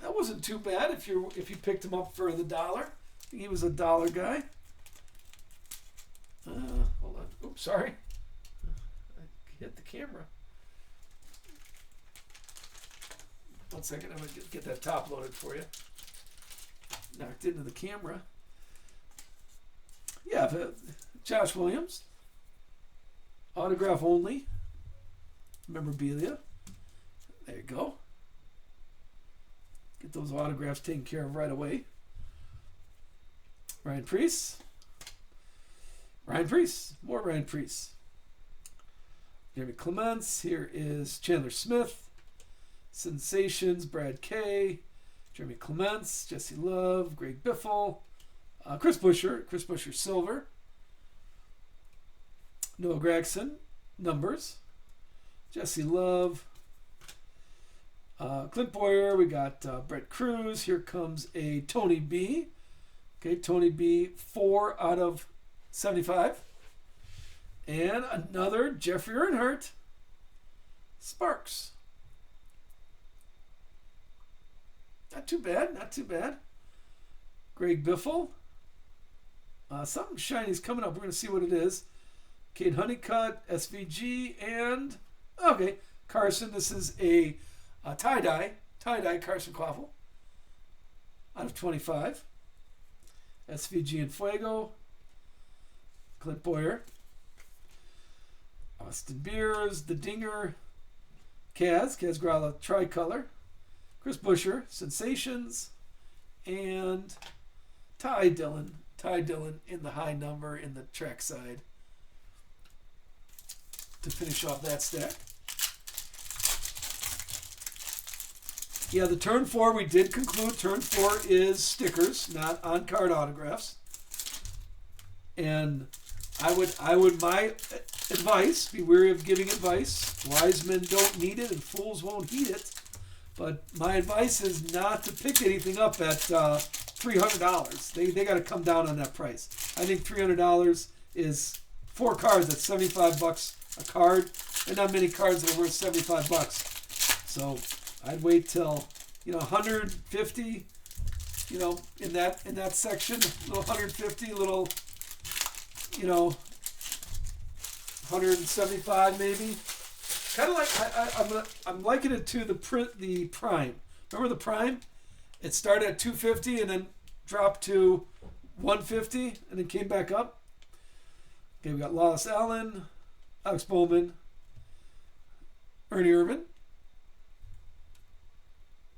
That wasn't too bad if you picked him up for the $1. He was a $1 guy. Hold on. Oops, sorry. I hit the camera. 1 second. I'm going to get that top loaded for you. Knocked into the camera. Yeah, Josh Williams. Autograph only. Memorabilia. There you go. Get those autographs taken care of right away. Ryan Preece. More Ryan Preece. Jeremy Clements. Here is Chandler Smith. Sensations. Brad K. Jeremy Clements. Jesse Love. Greg Biffle. Chris Buescher silver. Noah Gragson numbers. Jesse Love. Clint Boyer. We got Brett Cruz. Here comes a Tony B. Okay, Tony B. 4 out of 75. And another Jeffrey Earnhardt. Sparks. Not too bad. Greg Biffle. Something shiny's coming up. We're going to see what it is. Cade Honeycutt, SVG, and okay, Carson. This is a tie-dye Carson Quaffle out of 25. SVG and Fuego. Clint Boyer. Austin Beers, The Dinger. Kaz Grala tricolor. Chris Buescher, Sensations, and Ty Dillon in the high number in the track side to finish off that stack. Yeah, the Turn 4 we did conclude. Turn 4 is stickers, not on-card autographs. And I would my advice, be wary of giving advice. Wise men don't need it and fools won't heed it. But my advice is not to pick anything up at $300. They got to come down on that price. I think $300 is 4 cards. That's $75 a card, and not many cards that are worth $75. So I'd wait till 150. In that section, little 150, little 175 maybe. Kind of like I'm likening it to the Prime. Remember the Prime? It started at 250 and then dropped to 150 and then came back up. Okay, we got Lawless Allen, Alex Bowman, Ernie Irvan,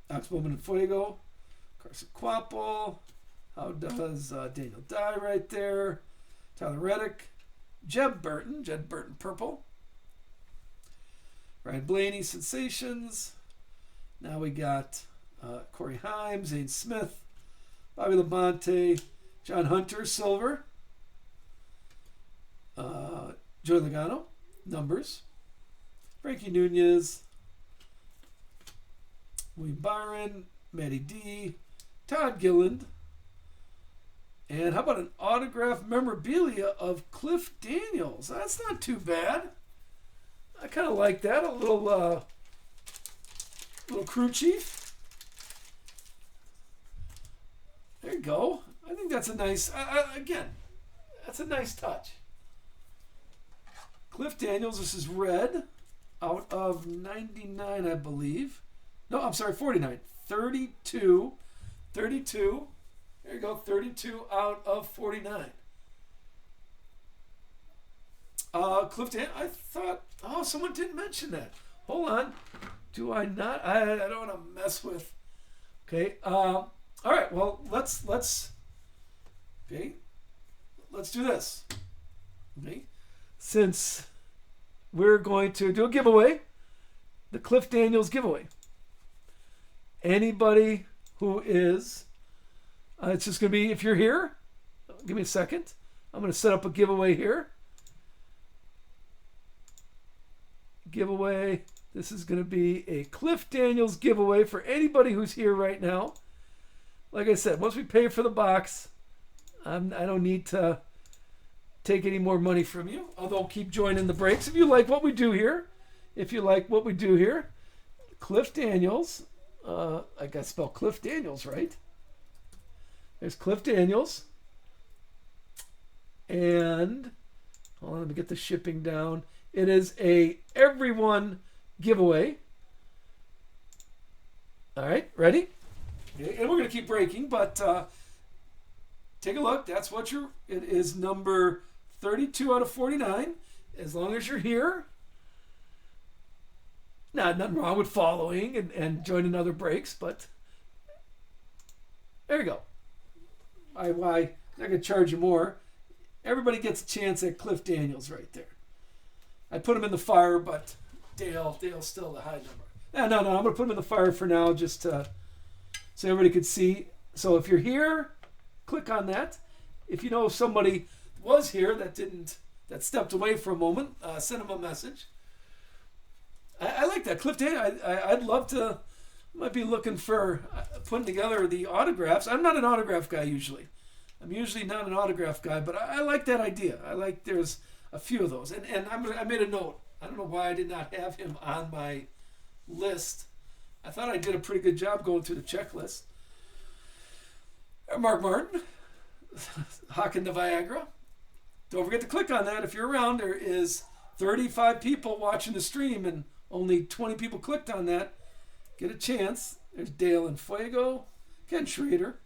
Alex Bowman and Fuego, Carson Quapple. How does Daniel Dye right there? Tyler Reddick, Jed Burton purple. Ryan Blaney, Sensations. Now we got Corey Himes, Zane Smith, Bobby Labonte, John Hunter, silver. Joey Logano, numbers. Frankie Nunez, William Byron, Matty D, Todd Gilliland. And how about an autographed memorabilia of Cliff Daniels? That's not too bad. I kind of like that. A little crew chief. There you go. I think that's a nice, again, that's a nice touch. Cliff Daniels, this is red, out of 99, I believe. No, I'm sorry, 49. 32. There you go, 32 out of 49. Cliff Daniels, I thought, someone didn't mention that. Hold on. Do I not? I don't want to mess with. Okay. All right. Well, let's do this. Okay. Since we're going to do a giveaway, the Cliff Daniels giveaway. Anybody who is, it's just going to be, if you're here, give me a second. I'm going to set up a giveaway here. Giveaway. This is going to be a Cliff Daniels giveaway for anybody who's here right now. Like I said, once we pay for the box, I don't need to take any more money from you. Although keep joining the breaks if you like what we do here. Cliff Daniels. I got to spell Cliff Daniels right. There's Cliff Daniels. And hold on, let me get the shipping down. It is a everyone giveaway. All right, ready? Okay, and we're going to keep breaking, but take a look. That's what it is, number 32 out of 49. As long as you're here. Nothing wrong with following and joining other breaks, but there you go. Why? I'm not going to charge you more. Everybody gets a chance at Cliff Daniels right there. I put him in the fire, but Dale's still the high number. No. I'm going to put him in the fire for now just so everybody could see. So if you're here, click on that. If you know somebody was here that stepped away for a moment, send them a message. I like that. Cliff Daniels, I'd love to, might be looking for putting together the autographs. I'm not an autograph guy usually. I'm usually not an autograph guy, but I like that idea. I like there's a few of those. And I made a note. I don't know why I did not have him on my list. I thought I did a pretty good job going through the checklist. Mark Martin, Hawking the Viagra. Don't forget to click on that. If you're around, there is 35 people watching the stream and only 20 people clicked on that. Get a chance. There's Dale and Fuego, Ken Schrader.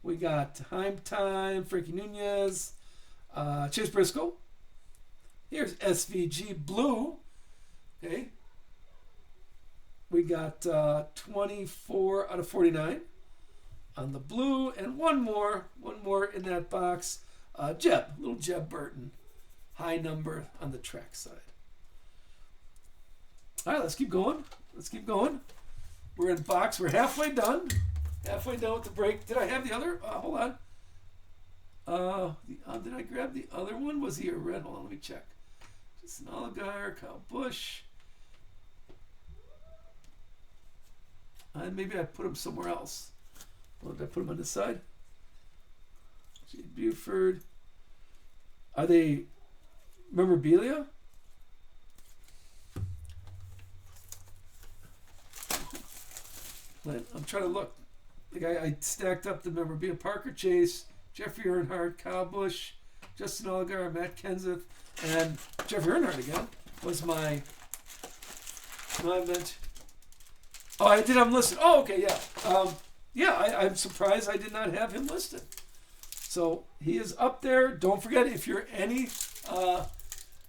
We got Heim Time, Frankie Nunez, Chase Briscoe. Here's SVG Blue. Okay. We got 24 out of 49 on the blue, and one more in that box. Little Jeb Burton, high number on the track side. All right, let's keep going. We're in box. We're halfway done. Halfway done with the break. Did I have the other? Hold on. Did I grab the other one? Was he a red? Hold on, let me check. Jason Allgaier, Kyle Busch. Maybe I put him somewhere else. Well, did I put them on this side? Buford. Are they memorabilia? I'm trying to look. Like I stacked up the memorabilia. Parker Chase, Jeffrey Earnhardt, Kyle Busch, Justin Allgaier, Matt Kenseth, and Jeffrey Earnhardt again was my event. Oh, I did have him listed. Oh, okay, yeah. I'm surprised I did not have him listed. So he is up there. Don't forget, if you're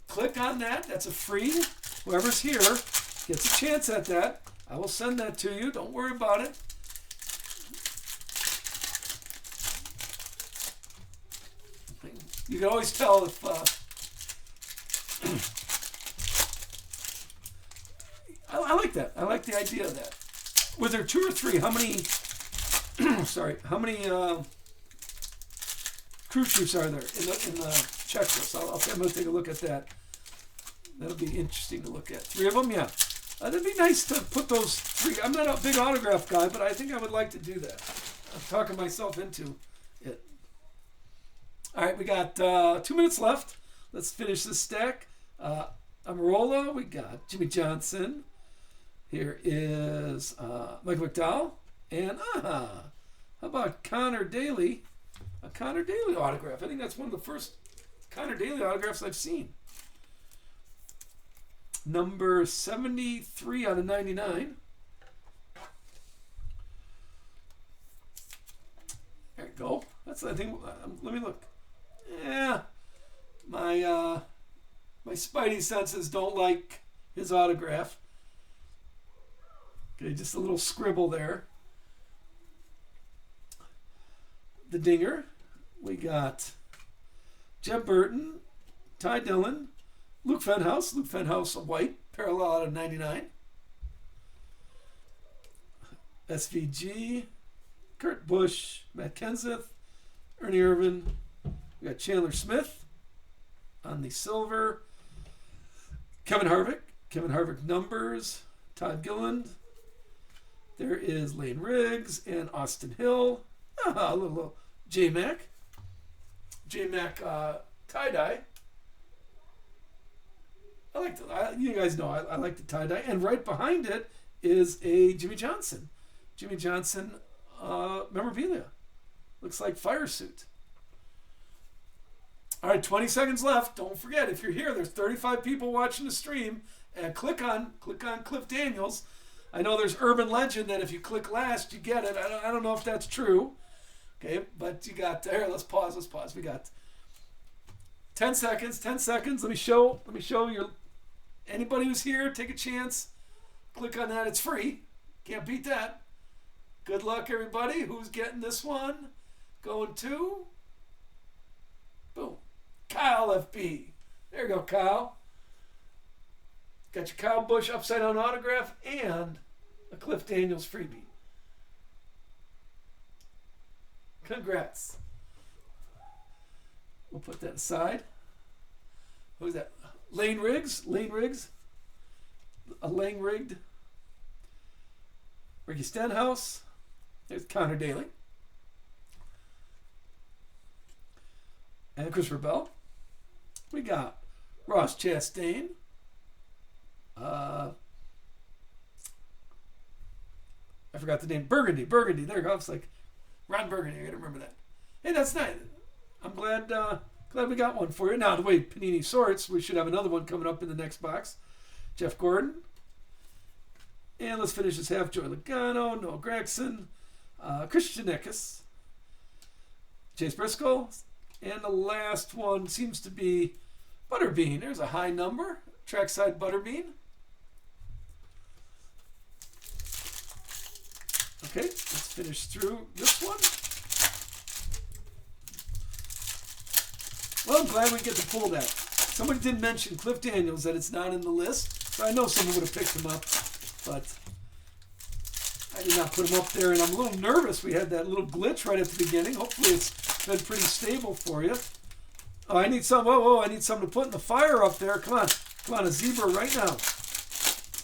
click on that. That's a free. Whoever's here gets a chance at that. I will send that to you. Don't worry about it. You can always tell if I like that. I like the idea of that. Was there 2 or 3? How many? Sorry. How many crew chiefs are there in the checklist? I'm going to take a look at that. That'll be interesting to look at. 3 of them, yeah. That'd be nice to put those 3. I'm not a big autograph guy, but I think I would like to do that. I'm talking myself into it. All right, we got 2 minutes left. Let's finish this stack. Amarola, we got Jimmy Johnson. Here is Michael McDowell. And how about Connor Daly? A Connor Daly autograph. I think that's one of the first Connor Daly autographs I've seen. Number 73 out of 99. There you go. That's, I think, let me look. Yeah, my spidey senses don't like his autograph. Okay, just a little scribble there. The Dinger. We got Jeb Burton, Ty Dillon, Luke Fenhouse. Luke Fenhouse, a white, parallel out of 99. SVG, Kurt Busch, Matt Kenseth, Ernie Irvan. We got Chandler Smith on the silver. Kevin Harvick numbers. Todd Gilliland. There is Lane Riggs and Austin Hill. A little J-Mac. J-Mac tie-dye. I like the, you guys know I like the tie-dye. And right behind it is a Jimmy Johnson. Jimmy Johnson memorabilia. Looks like fire suit. All right, 20 seconds left. Don't forget, if you're here, there's 35 people watching the stream. And click on Cliff Daniels. I know there's urban legend that if you click last, you get it. I don't know if that's true. Okay, but you got there. Let's pause. We got 10 seconds. 10 seconds. Let me show your anybody who's here. Take a chance. Click on that. It's free. Can't beat that. Good luck, everybody. Who's getting this one? Going to boom. Kyle FB. There you go, Kyle. Got your Kyle Busch upside down autograph and a Cliff Daniels freebie. Congrats. We'll put that aside. Who's that? Lane Riggs. A Lane rigged. Ricky Stenhouse. There's Connor Daly. And Christopher Bell. We got Ross Chastain. I forgot the name. Burgundy. There you go. It's like Ron Burgundy. I gotta remember that. Hey, that's nice. I'm glad we got one for you. Now, the way Panini sorts, we should have another one coming up in the next box. Jeff Gordon. And let's finish this half. Joey Logano, Noah Gragson, Christian Eckes, Chase Briscoe, and the last one seems to be Butterbean. There's a high number. Trackside Butterbean. Okay, let's finish through this one. Well, I'm glad we get to pull that. Somebody did mention Cliff Daniels, that it's not in the list. So I know someone would have picked him up, but I did not put him up there. And I'm a little nervous. We had that little glitch right at the beginning. Hopefully it's been pretty stable for you. Oh, I need some. I need something to put in the fire up there. Come on, a zebra right now.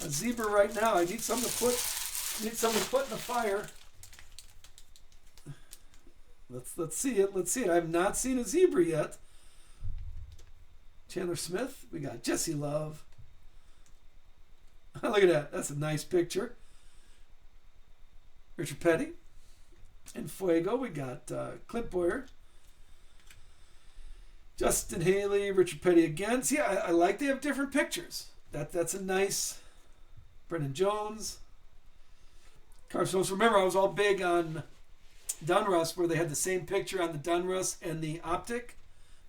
A zebra right now. I need something to put in the fire. Let's see it. Let's see it. I have not seen a zebra yet. Chandler Smith. We got Jesse Love. Look at that. That's a nice picture. Richard Petty. In Fuego, we got Clint Boyer. Justin Haley, Richard Petty again. See, I like they have different pictures. That's a nice. Brendan Jones. Carson. Remember, I was all big on Dunruss, where they had the same picture on the Dunruss and the optic.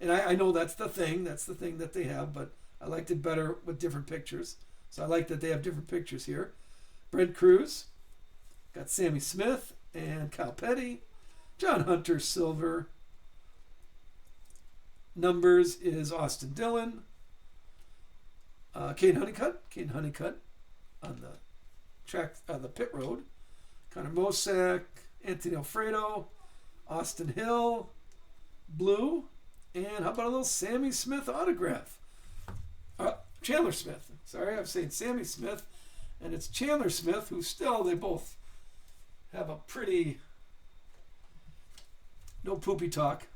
And I know that's the thing. That's the thing that they have, but I liked it better with different pictures. So I like that they have different pictures here. Brent Cruz. Got Sammy Smith and Kyle Petty. John Hunter Silver. Numbers is Austin Dillon. Caden Honeycutt on the track, the pit road. Connor Mosack, Anthony Alfredo, Austin Hill, Blue, and how about a little Sammy Smith autograph? Chandler Smith. Sorry, I'm saying Sammy Smith, and it's Chandler Smith, who still, they both have a pretty, no poopy talk,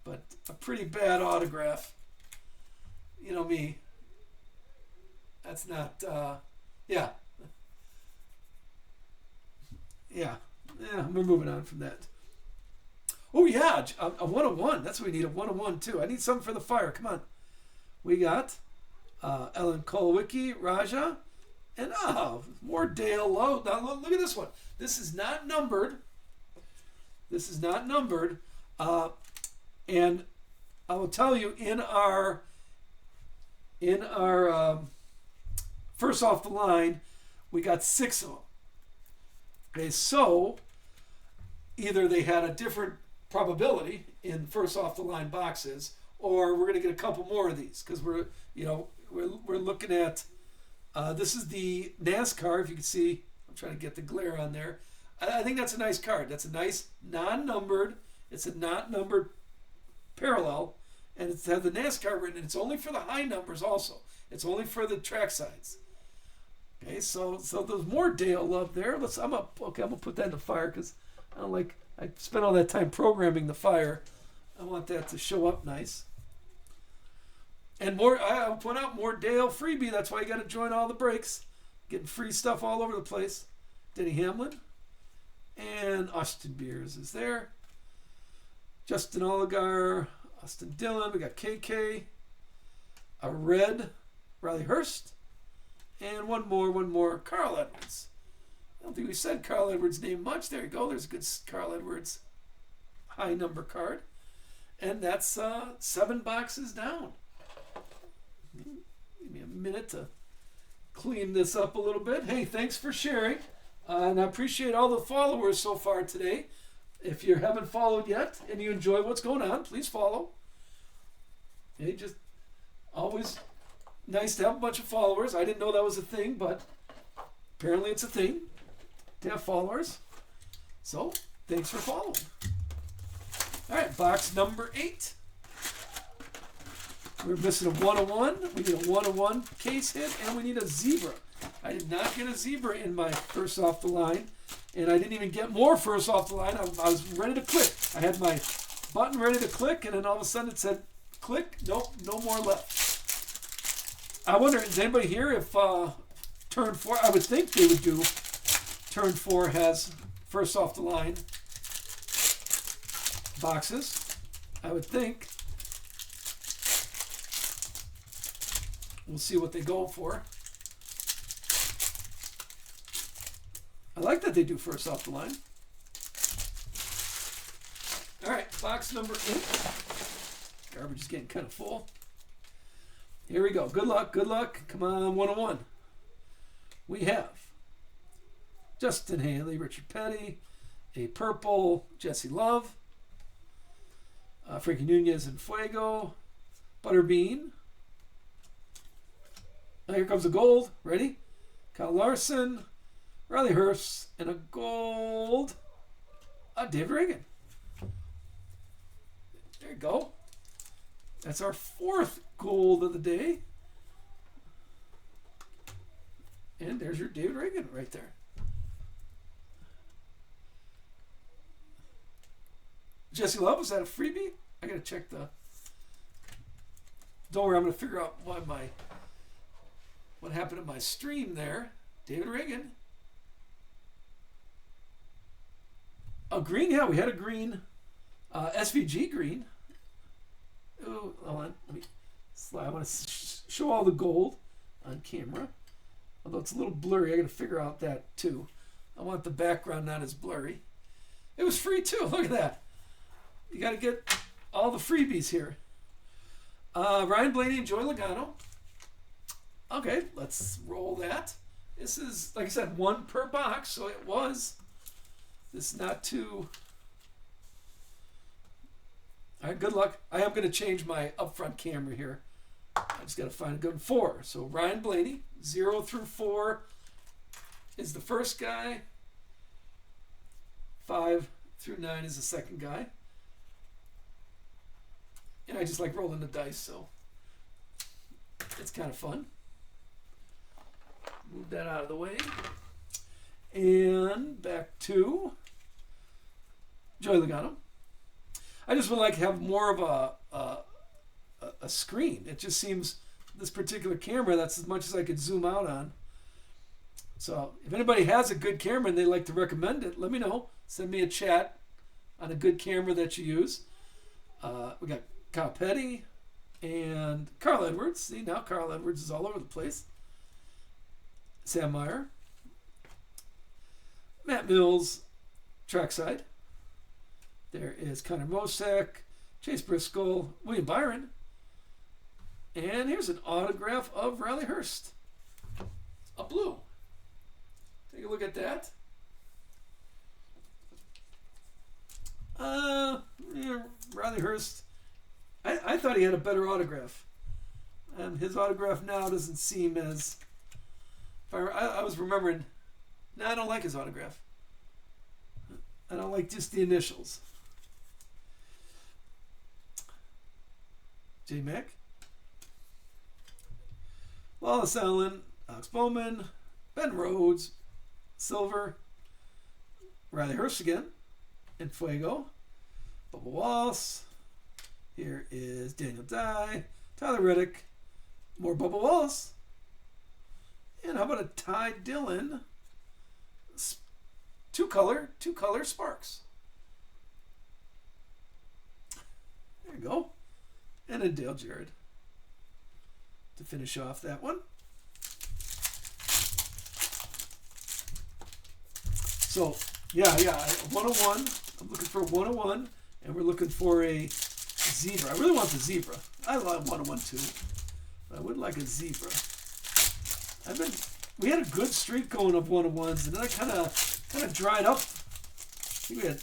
but a pretty bad autograph. You know me. That's not, yeah. Yeah, we're moving on from that. Oh, yeah, a 101. That's what we need, a 101, too. I need something for the fire. Come on. We got Ellen Kolwicki, Raja, and more Dale Lowe. Now, look at this one. This is not numbered. And I will tell you, in our first off the line, we got 6 of them. Okay, so either they had a different probability in first off the line boxes, or we're going to get a couple more of these, because we're looking at this is the NASCAR. If you can see, I'm trying to get the glare on there. I think that's a nice card. That's a nice non-numbered. It's a not numbered parallel, and it's has the NASCAR written. And it's only for the high numbers. Also, it's only for the track sides. Okay, so there's more Dale Love there. I'm gonna put that in the fire, because I spent all that time programming the fire. I want that to show up nice. And more, I'll point out more Dale freebie. That's why you got to join all the breaks. Getting free stuff all over the place. Denny Hamlin and Austin Beers is there. Justin Oligar, Austin Dillon. We got KK, a red Riley Hurst. And one more, Carl Edwards. I don't think we said Carl Edwards' name much. There you go. There's a good Carl Edwards high number card. And that's 7 boxes down. Give me a minute to clean this up a little bit. Hey, thanks for sharing. And I appreciate all the followers so far today. If you haven't followed yet and you enjoy what's going on, please follow. Hey, just always nice to have a bunch of followers. I didn't know that was a thing, but apparently it's a thing to have followers. So, thanks for following. All right, box number 8. We're missing a 101. We need a 101 case hit, and we need a zebra. I did not get a zebra in my first off the line, and I didn't even get more first off the line. I was ready to click. I had my button ready to click, and then all of a sudden it said, click. Nope, no more left. I wonder, is anybody here if turn 4, I would think they would do, turn 4 has first off the line boxes. I would think. We'll see what they go for. I like that they do first off the line. All right, box number 8. Garbage is getting kind of full. Here we go. Good luck, good luck. Come on, 101. We have Justin Haley, Richard Petty, a purple Jesse Love, Frankie Nunez and Fuego, Butterbean. Now here comes a gold. Ready? Kyle Larson, Riley Hurst, and a gold. David Reagan. There you go. That's our 4th gold of the day. And there's your David Reagan right there. Jesse Love, was that a freebie? I gotta check the. Don't worry, I'm gonna figure out what happened to my stream there. David Reagan. A green, yeah, we had a green. SVG green. Oh, hold on. Let me slide. I want to show all the gold on camera. Although it's a little blurry, I got to figure out that too. I want the background not as blurry. It was free too. Look at that. You got to get all the freebies here. Ryan Blaney and Joey Logano. Okay, let's roll that. This is, like I said, one per box, so it was. This is not too. All right, good luck. I am going to change my upfront camera here. I just got to find a good 4. So Ryan Blaney, 0 through 4 is the first guy. 5 through 9 is the second guy. And I just like rolling the dice, so it's kind of fun. Move that out of the way. And back to Joey Logano. I just would like to have more of a screen. It just seems this particular camera, that's as much as I could zoom out on. So if anybody has a good camera and they'd like to recommend it, let me know. Send me a chat on a good camera that you use. We got Kyle Petty and Carl Edwards. See, now Carl Edwards is all over the place. Sam Meyer. Matt Mills, trackside. There is Connor Mosak, Chase Briscoe, William Byron. And here's an autograph of Riley Hurst. A blue. Take a look at that. Yeah, Riley Hurst. I thought he had a better autograph. And his autograph now doesn't seem as... I was remembering... No, I don't like his autograph. I don't like just the initials. J. Mack. Wallace Allen. Alex Bowman. Ben Rhodes. Silver. Riley Hurst again. And Fuego. Bubba Wallace. Here is Daniel Dye. Tyler Reddick. More Bubba Wallace. And how about a Ty Dillon? Two color Sparks. There you go. And a Dale Jarrett to finish off that one. So, yeah, 101. I'm looking for a 101, and we're looking for a zebra. I really want the zebra. I love 101 too, but I would like a zebra. We had a good streak going of 101s, and then I kind of dried up. I think we had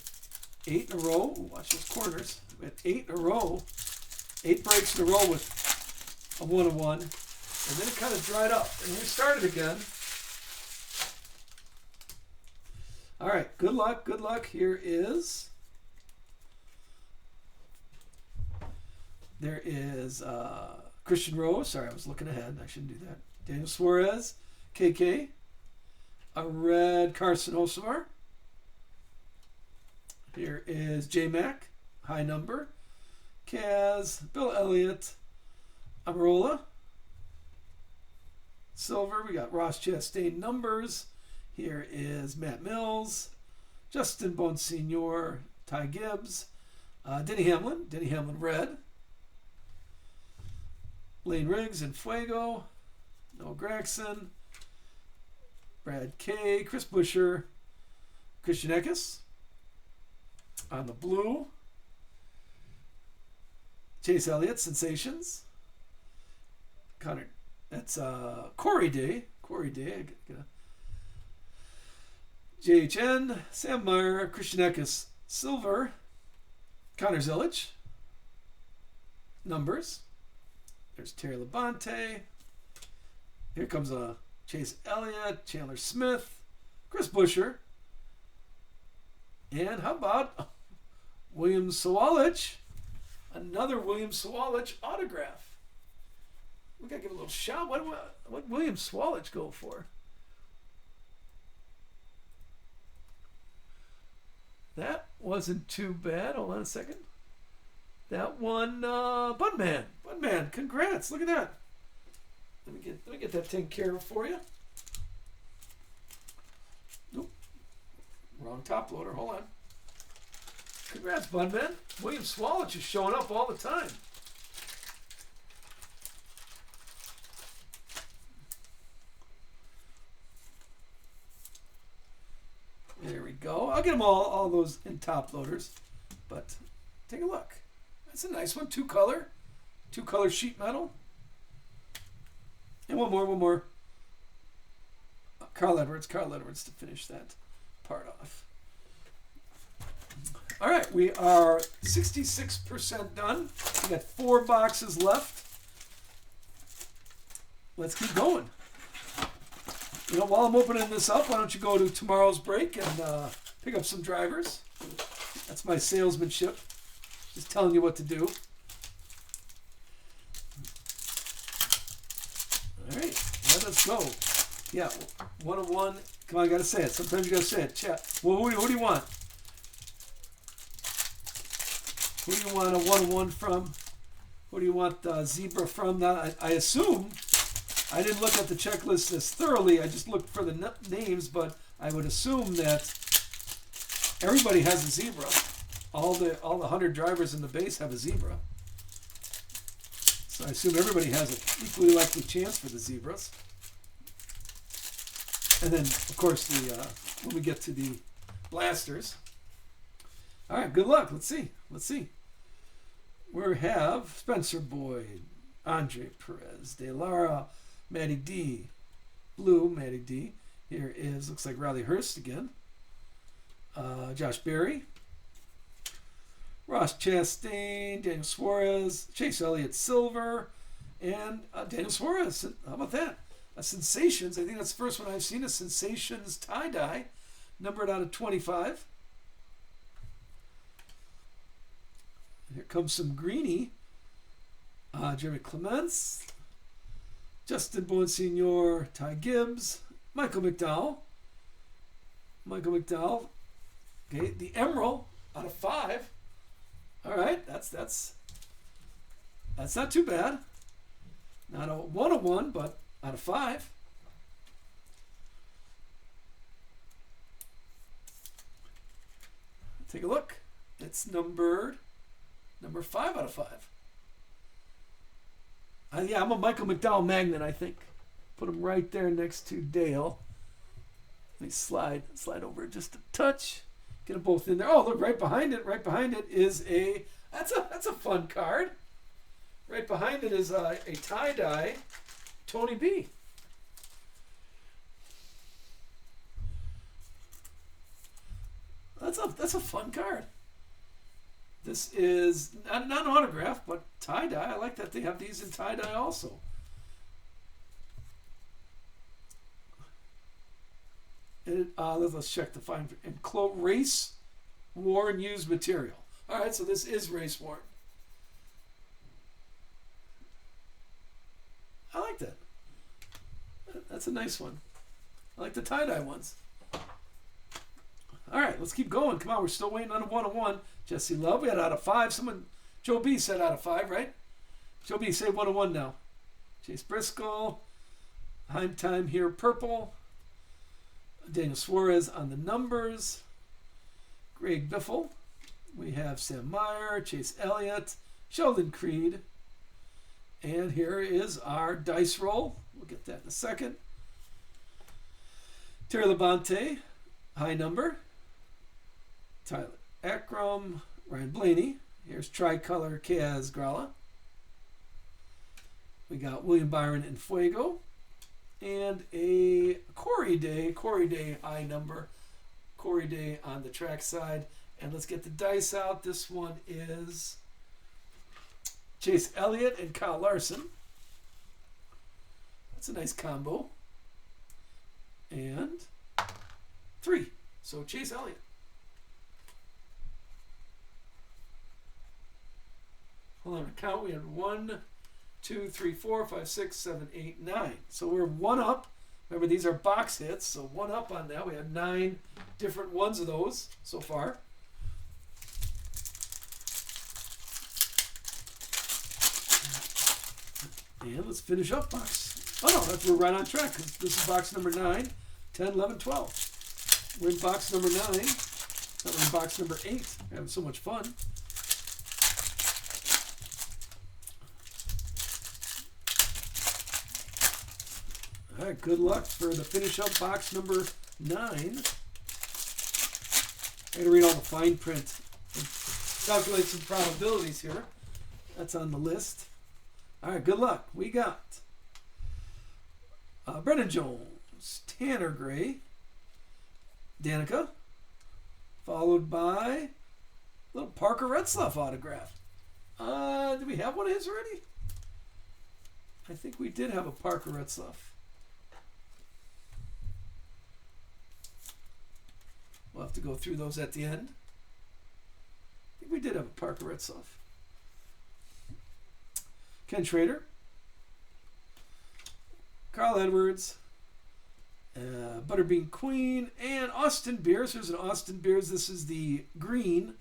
8 in a row. Ooh, watch those corners. We had 8 in a row. 8 breaks in a row with a 101. And then it kind of dried up. And we started again. All right. Good luck. Good luck. Here is... There is Christian Rose. Sorry, I was looking ahead. I shouldn't do that. Daniel Suarez. KK. A red Carson Hocevar. Here is J Mac. High number. Kaz, Bill Elliott, Amarola, silver. We got Ross Chastain numbers. Here is Matt Mills, Justin Bonsignor, Ty Gibbs, Denny Hamlin red, Lane Riggs and Fuego, Noah Gregson, Brad K, Chris Buescher, Christian Eckes on the blue. Chase Elliott, Sensations. Connor, that's Corey Day. JHN, Sam Meyer, Christian Eckes, silver. Connor Zilic, numbers. There's Terry Labonte. Here comes Chase Elliott, Chandler Smith, Chris Buescher. And how about William Sawalich? Another William Sawalich autograph. We gotta give a little shout. What William Sawalich go for? That wasn't too bad. Hold on a second. That one, Budman. Budman, congrats. Look at that. Let me get that taken care of for you. Nope. Wrong top loader. Hold on. Congrats, Budman. William Swallow just showing up all the time. There we go. I'll get them all those in top loaders. But take a look. That's a nice one. Two color sheet metal. And one more. Carl Edwards to finish that part off. All right, we are 66% done. We got 4 boxes left. Let's keep going. You know, while I'm opening this up, why don't you go to tomorrow's break and pick up some drivers? That's my salesmanship. Just telling you what to do. All right, let us go. Yeah, 101. Come on, I gotta say it. Sometimes you gotta say it. Chat. Well, who do you want? Who do you want a 101 from? Who do you want zebra from? Now, I assume I didn't look at the checklist as thoroughly. I just looked for the names, but I would assume that everybody has a zebra. All the 100 drivers in the base have a zebra. So I assume everybody has an equally likely chance for the zebras. And then, of course, when we get to the blasters. All right, good luck. Let's see. We have Spencer Boyd, Andre Perez, De Lara, Matty D, Blue, Matty D. Here is, looks like Riley Hurst again. Josh Berry, Ross Chastain, Daniel Suarez, Chase Elliott Silver, and Daniel Suarez. How about that? A Sensations. I think that's the first one I've seen. A Sensations tie-dye, numbered out of 25. Here comes some greenie. Jeremy Clements, Justin Bonsignor, Ty Gibbs, Michael McDowell. Okay, the Emerald out of 5. All right, that's not too bad. Not a 101, but out of 5. Take a look. It's number 5 out of 5. Yeah, I'm a Michael McDowell magnet, I think. Put him right there next to Dale. Let me slide over just a touch. Get them both in there. Oh, look, right behind it is that's a fun card. Right behind it is a tie-dye Tony B. That's a fun card. This is not an autograph, but tie-dye. I like that they have these in tie-dye also. And, let's check the fine. And race worn used material. All right, so this is race worn. I like that. That's a nice one. I like the tie-dye ones. All right, let's keep going. Come on, we're still waiting on a 101. Jesse Love, we had out of 5. Joe B said out of 5, right? Joe B, say 101 now. Chase Briscoe, Heim Time here, purple. Daniel Suarez on the numbers. Greg Biffle. We have Sam Meyer, Chase Elliott, Sheldon Creed. And here is our dice roll. We'll get that in a second. Terry Labonte, high number. Tyler Akram, Ryan Blaney. Here's tricolor Kaz Grala. We got William Byron and Fuego. And a Corey Day high number. Corey Day on the track side. And let's get the dice out. This one is Chase Elliott and Kyle Larson. That's a nice combo. And 3. So Chase Elliott. Hold on, count. We had 1, 2, 3, 4, 5, 6, 7, 8, 9. So we're 1 up. Remember, these are box hits, so 1 up on that. We had 9 different ones of those so far. And let's finish up box. Oh no, we're right on track because this is box number 9, 10, 11, 12. We're in box number 9. Now we're in box number 8. We're having so much fun. All right, good luck for the finish up box number 9. I gotta read all the fine print and calculate some probabilities here. That's on the list. All right, good luck. We got Brennan Jones, Tanner Gray, Danica, followed by little Parker Retzlaff autograph. Did we have one of his already? I think we did have a Parker Retzlaff. We'll have to go through those at the end. I think we did have a Parker Retzlaff. Ken Schrader, Carl Edwards, Butterbean Queen, and Austin Beers. Here's an Austin Beers. This is the green,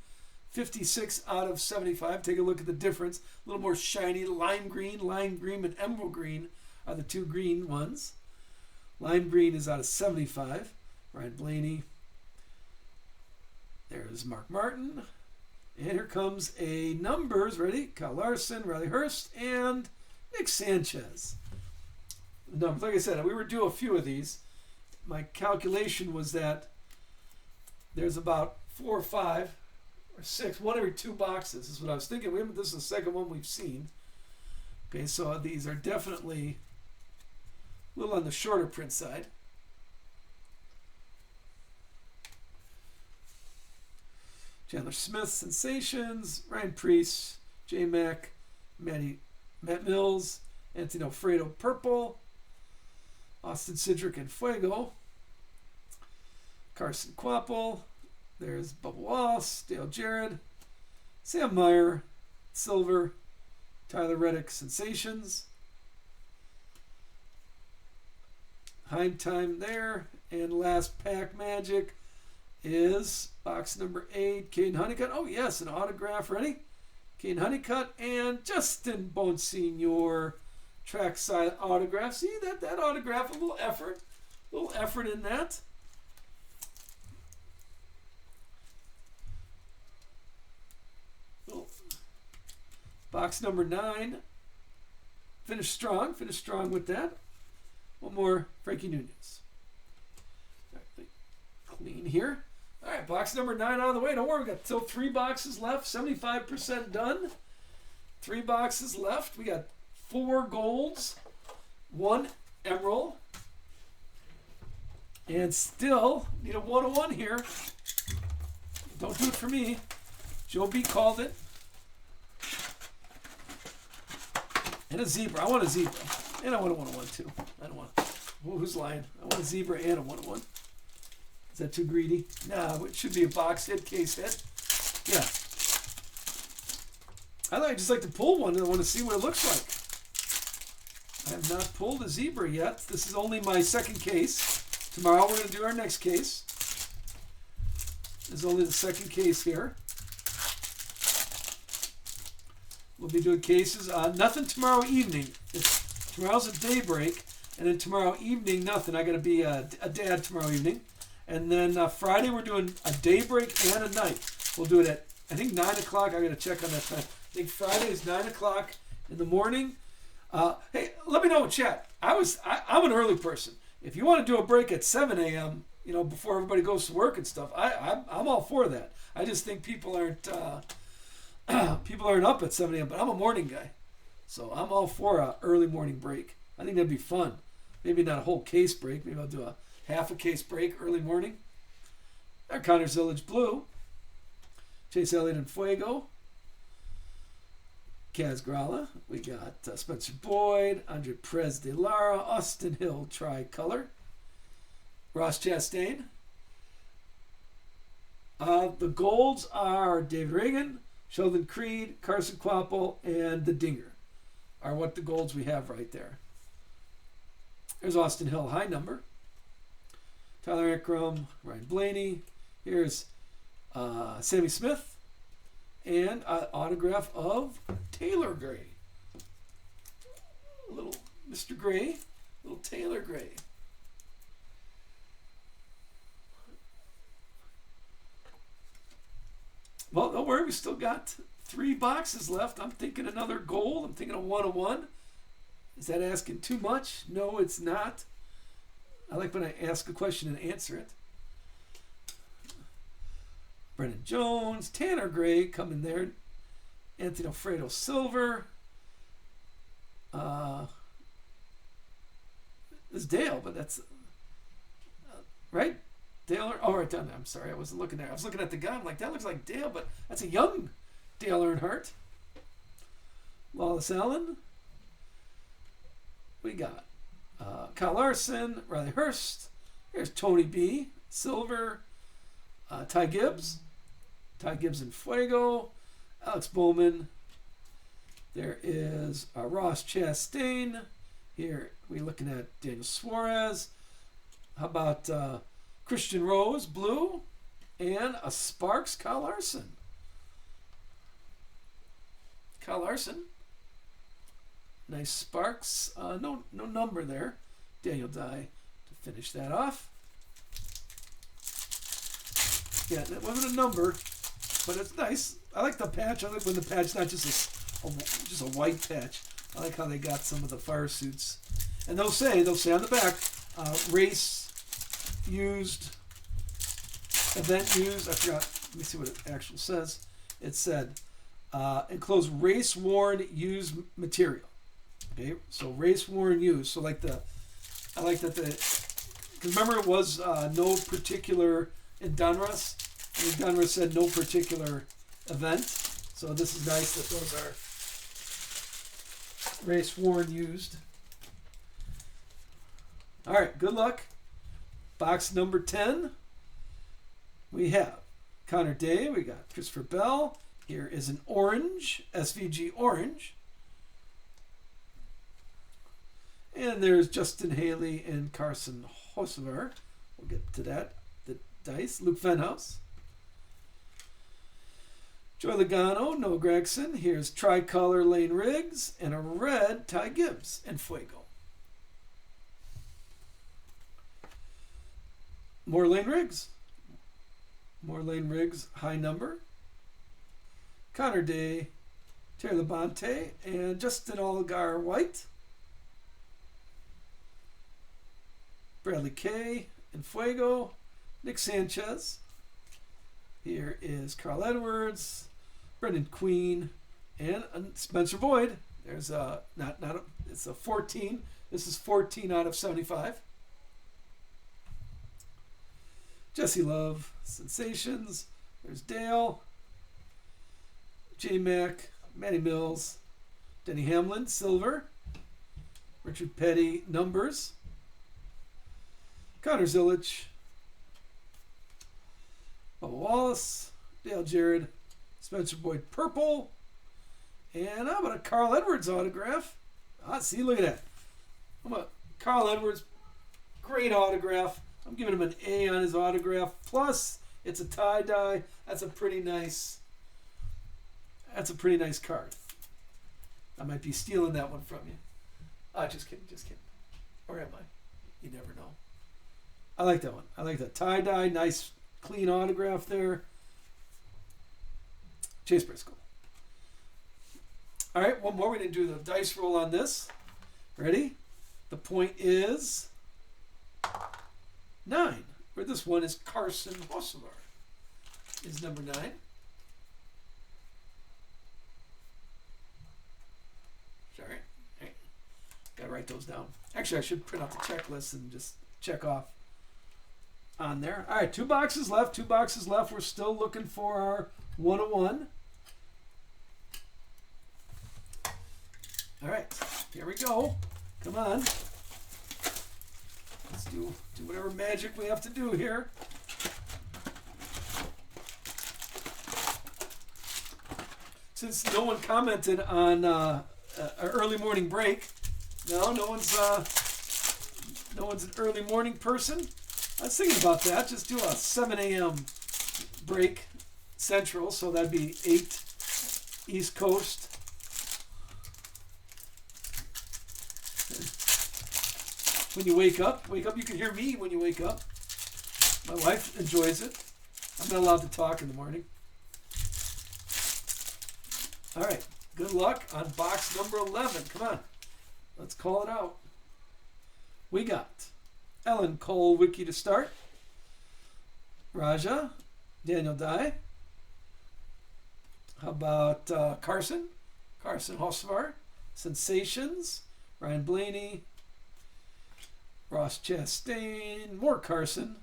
56 out of 75. Take a look at the difference. A little more shiny. Lime green, and emerald green are the two green ones. Lime green is out of 75. Ryan Blaney. There's Mark Martin. And here comes a numbers. Ready? Kyle Larson, Riley Hurst, and Nick Sanchez. Numbers. Like I said, we were due a few of these. My calculation was that there's about 4 or 5 or 6, one every 2 boxes is what I was thinking. This is the second one we've seen. Okay, so these are definitely a little on the shorter print side. Chandler Smith, Sensations, Ryan Priest, J Mac, Matt Mills, Anthony Alfredo, Purple, Austin Cedric and Fuego, Carson Quapple, there's Bubba Wallace, Dale Jarrett, Sam Meyer, Silver, Tyler Reddick, Sensations, Heim Time there, and last pack magic is box number 8, Caden Honeycutt. Oh yes, an autograph. Ready? Caden Honeycutt and Justin Bonsignor trackside autograph. See that autograph, a little effort in that. Box number 9. Finish strong with that. One more, Frankie Nunez. Clean here. All right, box number 9 out of the way. Don't worry, we got still 3 boxes left. 75% done. 3 boxes left. We got 4 golds, 1 emerald, and still need a 101 here. Don't do it for me. Joe B called it. And a zebra. I want a zebra. And I want a 101 too. I don't want. Who's lying? I want a zebra and a 101. Is that too greedy? No, it should be a box head, case head. Yeah. I just like to pull one and I want to see what it looks like. I have not pulled a zebra yet. This is only my second case. Tomorrow we're going to do our next case. This is only the second case here. We'll be doing cases. Nothing tomorrow evening. Tomorrow's a day break. And then tomorrow evening, nothing. I got to be a dad tomorrow evening. And then Friday, we're doing a day break and a night. We'll do it at, I think, 9 o'clock. I got to check on that time. I think Friday is 9 o'clock in the morning. Hey, let me know in chat. I'm an early person. If you want to do a break at 7 a.m., before everybody goes to work and stuff, I'm all for that. I just think people aren't up at 7 a.m., but I'm a morning guy. So I'm all for an early morning break. I think that'd be fun. Maybe not a whole case break. Maybe I'll do a half a case break early morning. There, Connor Zillage Blue. Chase Elliott and Fuego. Kaz Grala. We got Spencer Boyd. Andre Perez de Lara. Austin Hill Tricolor. Ross Chastain. The golds are David Reagan, Sheldon Creed, Carson Quapple, and the Dinger are what the golds we have right there. There's Austin Hill, high number. Tyler Ekram, Ryan Blaney. Here's Sammy Smith. And an autograph of Taylor Gray. A little Mr. Gray, a little Taylor Gray. Well, don't worry, we still got 3 boxes left. I'm thinking another gold. I'm thinking a 1-of-1. Is that asking too much? No, it's not. I like when I ask a question and answer it. Brennan Jones, Tanner Gray coming there. Anthony Alfredo Silver. It's Dale, but that's right? Dale, oh, right down there. I'm sorry, I wasn't looking there. I was looking at the guy. I'm like, that looks like Dale, but that's a young Dale Earnhardt. Wallace Allen. We got Kyle Larson, Riley Hurst. Here's Tony B. Silver. Ty Gibbs. Ty Gibbs and Fuego. Alex Bowman. There is Ross Chastain. Here we're looking at Daniel Suarez. How about Christian Rose, blue, and a Sparks Kyle Larson. Kyle Larson. Nice Sparks. No number there. Daniel Dye to finish that off. Yeah, that wasn't a number, but it's nice. I like the patch. I like when the patch's not just a white patch. I like how they got some of the fire suits. And they'll say on the back, race used, event used. I forgot. Let me see what it actually says. It said, enclosed race worn used material. Okay, so race worn used. So I like that because remember it was no particular in Donruss. And Donruss said no particular event. So this is nice that those are race worn used. All right, good luck. Box number 10. We have Connor Day. We got Christopher Bell. Here is an orange, SVG orange. And there's Justin Haley and Carson Hocevar. We'll get to that. The dice. Luke Fenhouse. Joey Logano, Noah Gregson. Here's tricolor Lane Riggs and a red Ty Gibbs and Fuego. More Lane Riggs. More Lane Riggs, high number. Connor Day, Terry Labonte, and Justin Allgaier White. Bradley Kay and Fuego. Nick Sanchez. Here is Carl Edwards, Brendan Queen, and Spencer Boyd. There's it's a 14. This is 14 out of 75. Jesse Love, Sensations. There's Dale, J Mac, Matty Mills, Denny Hamlin, Silver, Richard Petty, Numbers, Connor Zillich, Bubba Wallace, Dale Jarrett, Spencer Boyd, Purple, and how about a Carl Edwards autograph? See, look at that. How about Carl Edwards? Great autograph. I'm giving him an A on his autograph. Plus, it's a tie-dye. That's a pretty nice card. I might be stealing that one from you. Just kidding. Or am I? You never know. I like that one. I like that tie-dye. Nice, clean autograph there. Chase Briscoe. All right, one more. We're going to do the dice roll on this. Ready? The point is 9. Where this one is Carson Hocevar. Is number 9. Sorry. Hey, gotta write those down. Actually, I should print out the checklist and just check off on there. All right, 2 boxes left. 2 boxes left. We're still looking for our 101. All right, here we go. Come on. Let's do whatever magic we have to do here. Since no one commented on an early morning break, no one's an early morning person. I was thinking about that. Just do a 7 a.m. break Central, so that'd be 8 East Coast. when you wake up. Wake up, you can hear me when you wake up. My wife enjoys it. I'm not allowed to talk in the morning. All right, good luck on box number 11. Come on, let's call it out. We got Ellen Cole Wiki to start. Raja, Daniel Dye. How about Carson Hocevar, Sensations, Ryan Blaney, Ross Chastain, more Carson,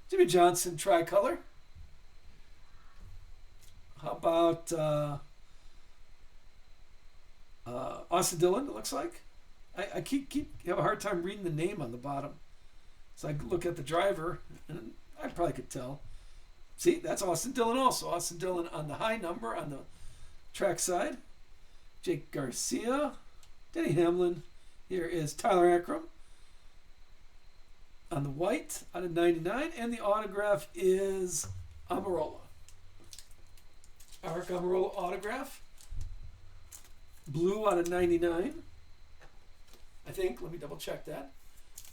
Jimmy Johnson, Tricolor. How about Austin Dillon, it looks like. I have a hard time reading the name on the bottom. So I look at the driver, and I probably could tell. See, that's Austin Dillon also. Austin Dillon on the high number on the track side. Jake Garcia, Denny Hamlin. Here is Tyler Ackram on the white out of 99. And the autograph is Amarola. Arc Amarola autograph. Blue out of 99. I think. Let me double check that.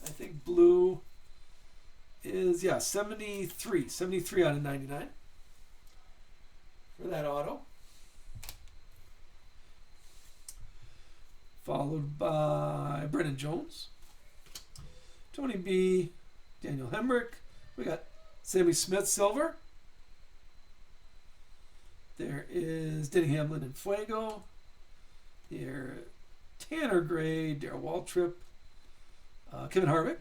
I think blue is, 73. 73 out of 99 for that auto. Followed by Brennan Jones. Tony B. Daniel Hemrick. We got Sammy Smith, silver. There is Denny Hamlin and Fuego. Here, Tanner Gray, Darrell Waltrip, Kevin Harvick.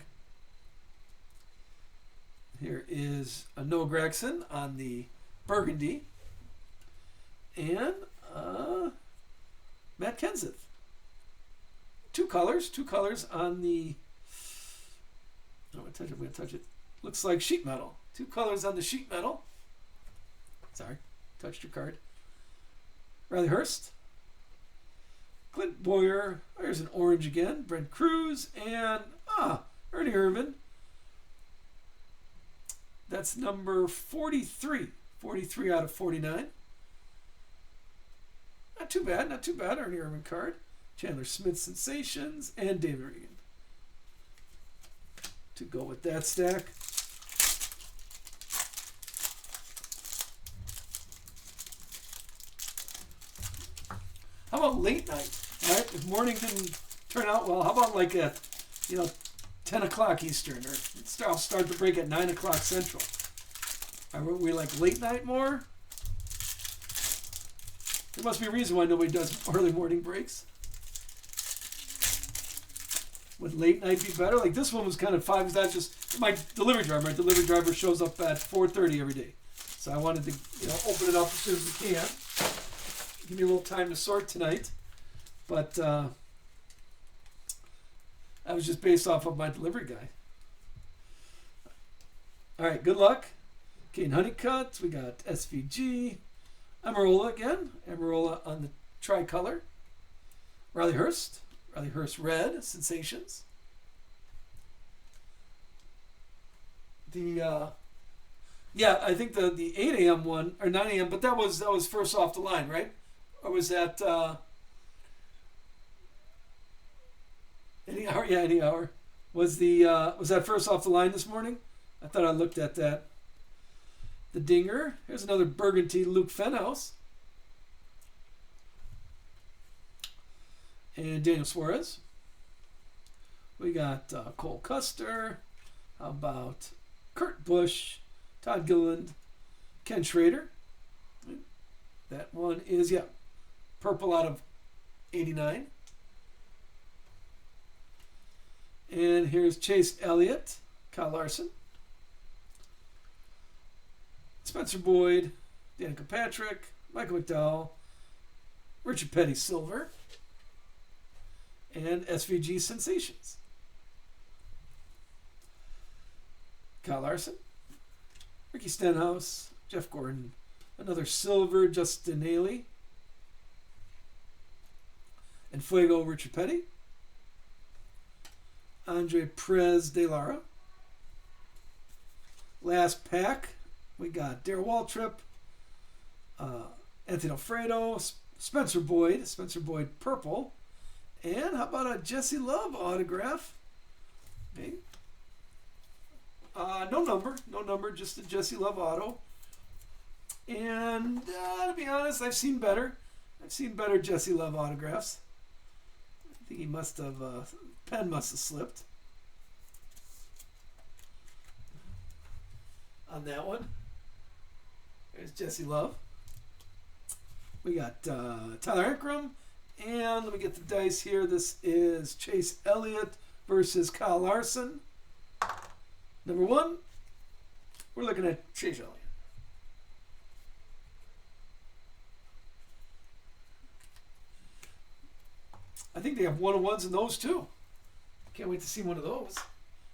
Here is Noah Gragson on the burgundy. And Matt Kenseth. Two colors on the, I'm going to touch it. Looks like sheet metal. Two colors on the sheet metal. Sorry, touched your card. Riley Hurst. Clint Boyer. There's an orange again. Brent Cruz. And Ernie Irvan. That's number 43. 43 out of 49. Not too bad. Ernie Irvan card. Chandler Smith Sensations. And David Regan. To go with that stack. How about late night? Right? If morning didn't turn out well, how about like at 10 o'clock Eastern, or I'll start the break at 9 o'clock Central. Are we like late night more? There must be a reason why nobody does early morning breaks. Would late night be better? Like this one was kind of 5. That's just my delivery driver. My delivery driver shows up at 4:30 every day, so I wanted to open it up as soon as we can. Give me a little time to sort tonight, but I was just based off of my delivery guy. All right, good luck. Kane Honeycutt, we got SVG. Amarola again. Amarola on the tricolor. Riley Hurst red, Sensations. I think the 8 a.m. one, or 9 a.m., but that was first off the line, right? Or was that any hour? Yeah, any hour. Was that first off the line this morning? I thought I looked at that. The Dinger. Here's another burgundy Luke Fenhouse. And Daniel Suarez. We got Cole Custer. How about Kurt Busch, Todd Gilliland, Ken Schrader. That one is, purple out of 89. And here's Chase Elliott, Kyle Larson, Spencer Boyd, Danica Patrick, Michael McDowell, Richard Petty silver, and SVG Sensations. Kyle Larson, Ricky Stenhouse, Jeff Gordon, another silver Justin Haley, and Fuego Richard Petty, Andre Perez de Lara. Last pack, we got Darrell Waltrip, Anthony Alfredo, Spencer Boyd purple, and how about a Jesse Love autograph? Okay. No number, just a Jesse Love auto. And to be honest, I've seen better Jesse Love autographs. I think he must have, pen must have slipped on that one. There's Jesse Love. We got Tyler Ankrum. And let me get the dice here. This is Chase Elliott versus Kyle Larson. Number 1, we're looking at Chase Elliott. I think they have 1-on-1s in those too. Can't wait to see one of those.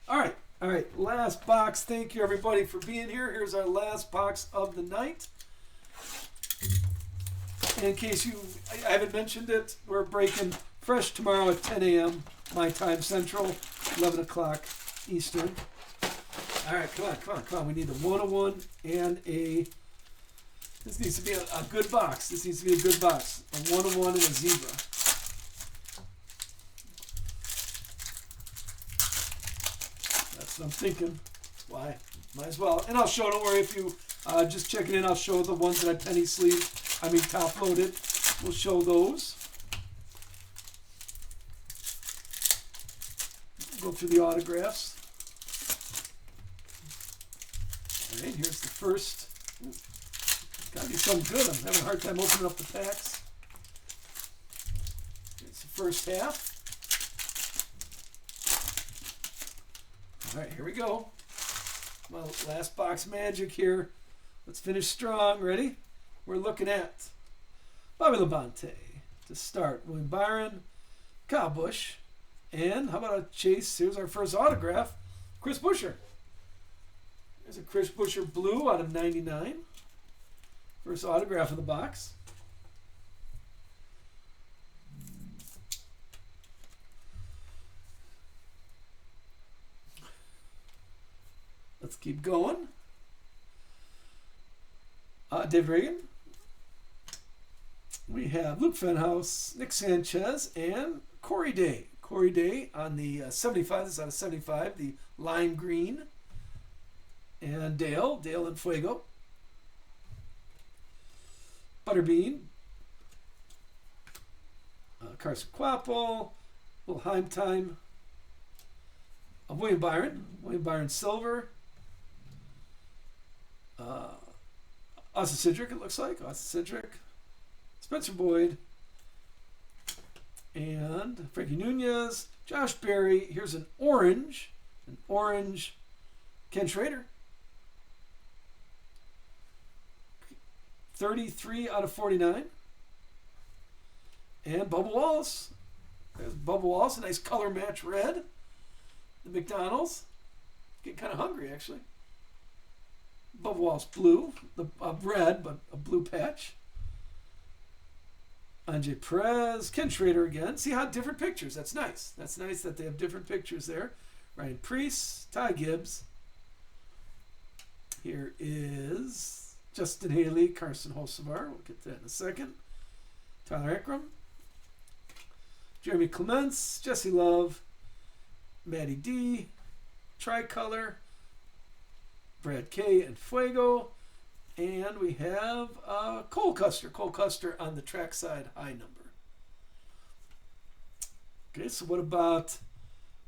All right. Last box. Thank you, everybody, for being here. Here's our last box of the night. In case I haven't mentioned it, we're breaking fresh tomorrow at 10 a.m. my time Central, 11 o'clock Eastern. All right, come on. We need a 101 and a. This needs to be a good box. A 101 and a zebra. That's what I'm thinking. Why? Might as well. And I'll show. Don't worry if you just check it in. I'll show the ones that I penny sleeve. Top loaded. We'll show those. Go through the autographs. All right, here's the first. Gotta be something good. I'm having a hard time opening up the packs. Here's the first half. All right, here we go. Well, last box magic here. Let's finish strong. Ready? We're looking at Bobby Labonte to start. William Byron, Kyle Busch, and how about a Chase? Here's our first autograph, Chris Buescher. There's a Chris Buescher blue out of 99. First autograph of the box. Let's keep going. Dave Reagan. We have Luke Fenhouse, Nick Sanchez, and Corey Day. Corey Day on the 75. This is out of 75, the lime green. And Dale and Fuego. Butterbean. Carson Quapple. Little Heim time. William Byron silver. Austin Cindric, it looks like. Austin Cindric. Spencer Boyd. And Frankie Nunez. Josh Berry. Here's an orange. Ken Schrader. 33 out of 49. And Bubba Wallace. There's Bubba Wallace. A nice color match red. The McDonald's. Getting kind of hungry, actually. Bubba Wallace blue, red, but a blue patch. Anjay Perez, Ken Schrader again. See how different pictures. That's nice. That's nice that they have different pictures there. Ryan Preece, Ty Gibbs. Here is Justin Haley, Carson Hocevar. We'll get to that in a second. Tyler Ankrum. Jeremy Clements, Jesse Love, Matty D, Tricolor, Brad K and Fuego, and we have Cole Custer on the trackside high number. Okay, so what about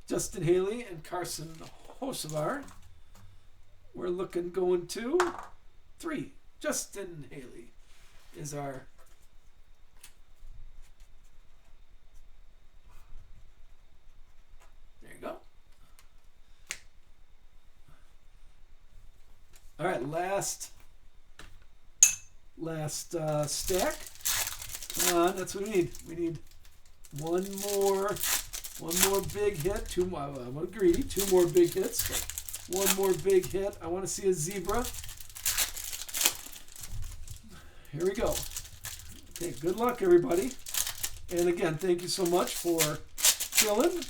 Justin Haley and Carson Hocevar? We're going to 3. Justin Haley is our all right, last stack. Come on, that's what we need. We need one more big hit. Two more. I'm greedy. 2 more big hits. But 1 more big hit. I want to see a zebra. Here we go. Okay, good luck, everybody. And again, thank you so much for filling.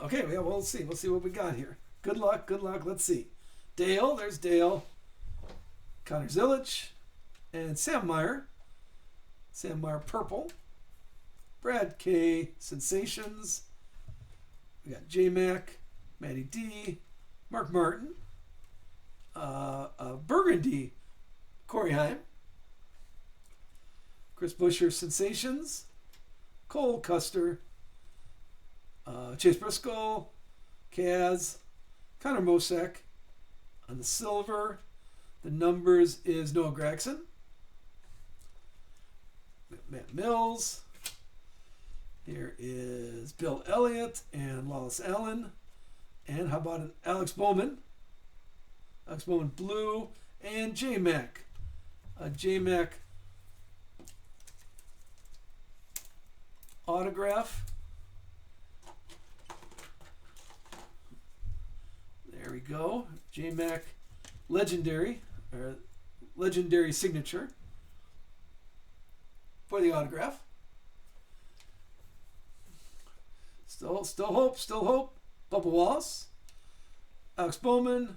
Okay, yeah, we'll see. We'll see what we got here. Good luck. Let's see. Dale, there's Dale. Connor Zillich. And Sam Meyer. Sam Meyer purple. Brad K. Sensations. We got J-Mac. Matty D. Mark Martin. Burgundy. Corey Heim. Chris Buescher Sensations. Cole Custer. Chase Briscoe. Kaz. Connor Mosak. On the silver, the numbers is Noah Gregson. Matt Mills. Here is Bill Elliott and Lawless Allen. And how about an Alex Bowman? Alex Bowman blue. And J-Mac. J-Mac autograph. There we go. J-Mac legendary signature for the autograph. Still hope. Bubba Wallace, Alex Bowman,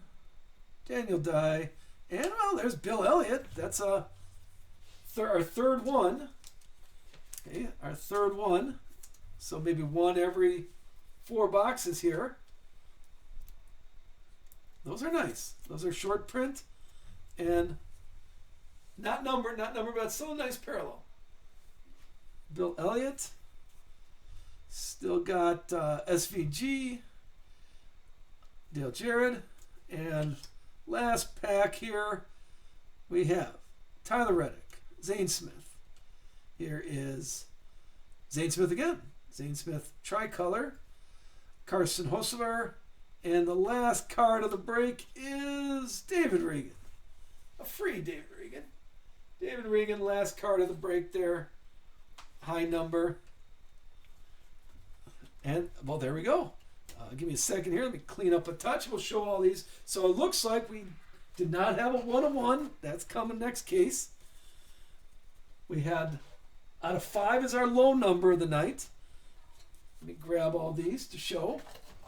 Daniel Dye, and well, there's Bill Elliott. That's our third one. Okay, our third one. So maybe one every 4 boxes here. Those are nice. Those are short print and not numbered, but still a nice parallel. Bill Elliott. Still got SVG. Dale Jarrett. And last pack here we have Tyler Reddick. Zane Smith. Here is Zane Smith again. Zane Smith tricolor. Carson Hocevar. And the last card of the break is David Regan. A free David Regan. David Regan, last card of the break there. High number. And, well, there we go. Give me a second here. Let me clean up a touch. We'll show all these. So it looks like we did not have a 1-of-1. That's coming next case. We had out of 5 is our low number of the night. Let me grab all these to show.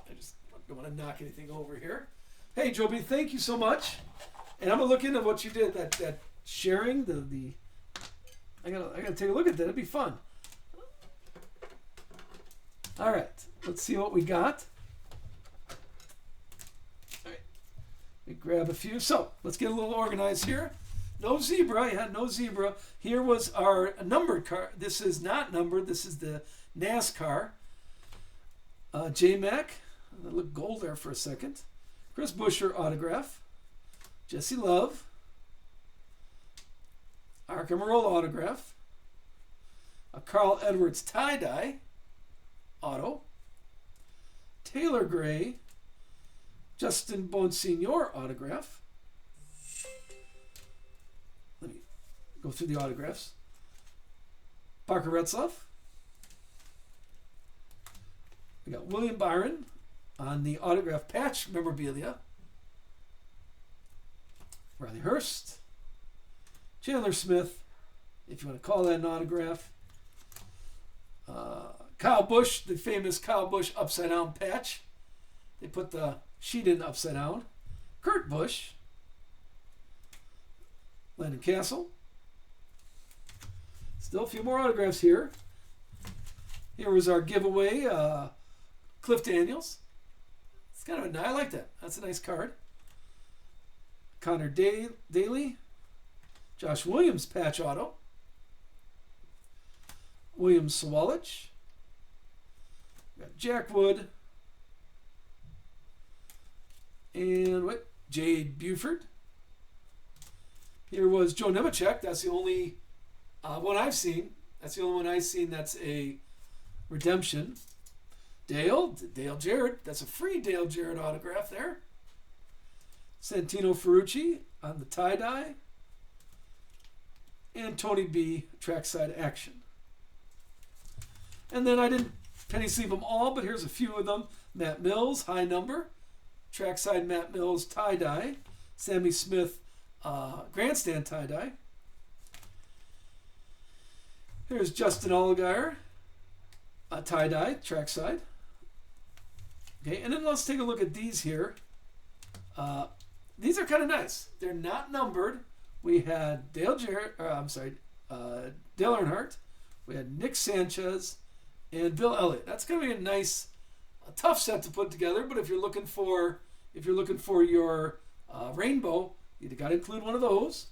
I just don't want to knock anything over here. Hey, Joby, thank you so much. And I'm gonna look into what you did. That sharing the. I gotta take a look at that. It'd be fun. All right, let's see what we got. All right, let me grab a few. So let's get a little organized here. No zebra. Yeah, no zebra. Here was our numbered card. This is not numbered. This is the NASCAR. J-Mac. That looked gold there for a second. Chris Buescher autograph. Jesse Love. Arca Marola autograph. A Carl Edwards tie-dye auto. Taylor Gray. Justin Bonsignor autograph. Let me go through the autographs. Parker Retzlaff. We got William Byron on the autograph patch memorabilia. Riley Hurst. Chandler Smith, if you want to call that an autograph. Kyle Busch, the famous Kyle Busch upside down patch. They put the sheet in upside down. Kurt Busch. Landon Castle. Still a few more autographs here. Here was our giveaway. Cliff Daniels. It's kind of I like that. That's a nice card. Connor Daly. Josh Williams patch auto. William Sawalich. Got Jack Wood. And Jade Buford. Here was Joe Nemechek. That's the only one I've seen. That's the only one I've seen that's a redemption. Dale Jarrett. That's a free Dale Jarrett autograph there. Santino Ferrucci on the tie-dye. And Tony B, trackside action. And then I didn't penny sleeve them all, but here's a few of them. Matt Mills, high number. Trackside Matt Mills, tie-dye. Sammy Smith, grandstand tie-dye. Here's Justin Allgaier, tie-dye, trackside. Okay, and then let's take a look at these here. these are kind of nice. They're not numbered. We had Dale Earnhardt. We had Nick Sanchez and Bill Elliott. That's going to be a tough set to put together. But if you're looking for your rainbow, you got to include one of those.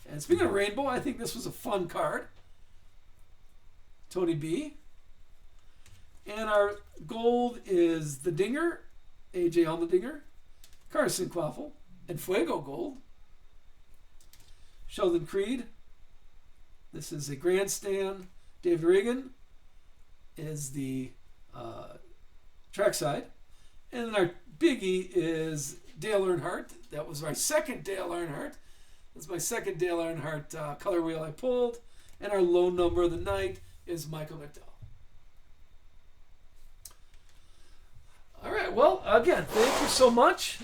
And speaking of rainbow, I think this was a fun card. Tony B. And our gold is the Dinger, AJ Allmendinger, Carson Quaffle, and Fuego Gold. Sheldon Creed. This is a grandstand. David Reagan is the trackside. And then our biggie is Dale Earnhardt. That was my second Dale Earnhardt. That's my second Dale Earnhardt color wheel I pulled. And our low number of the night is Michael McDowell. All right, well, again, thank you so much.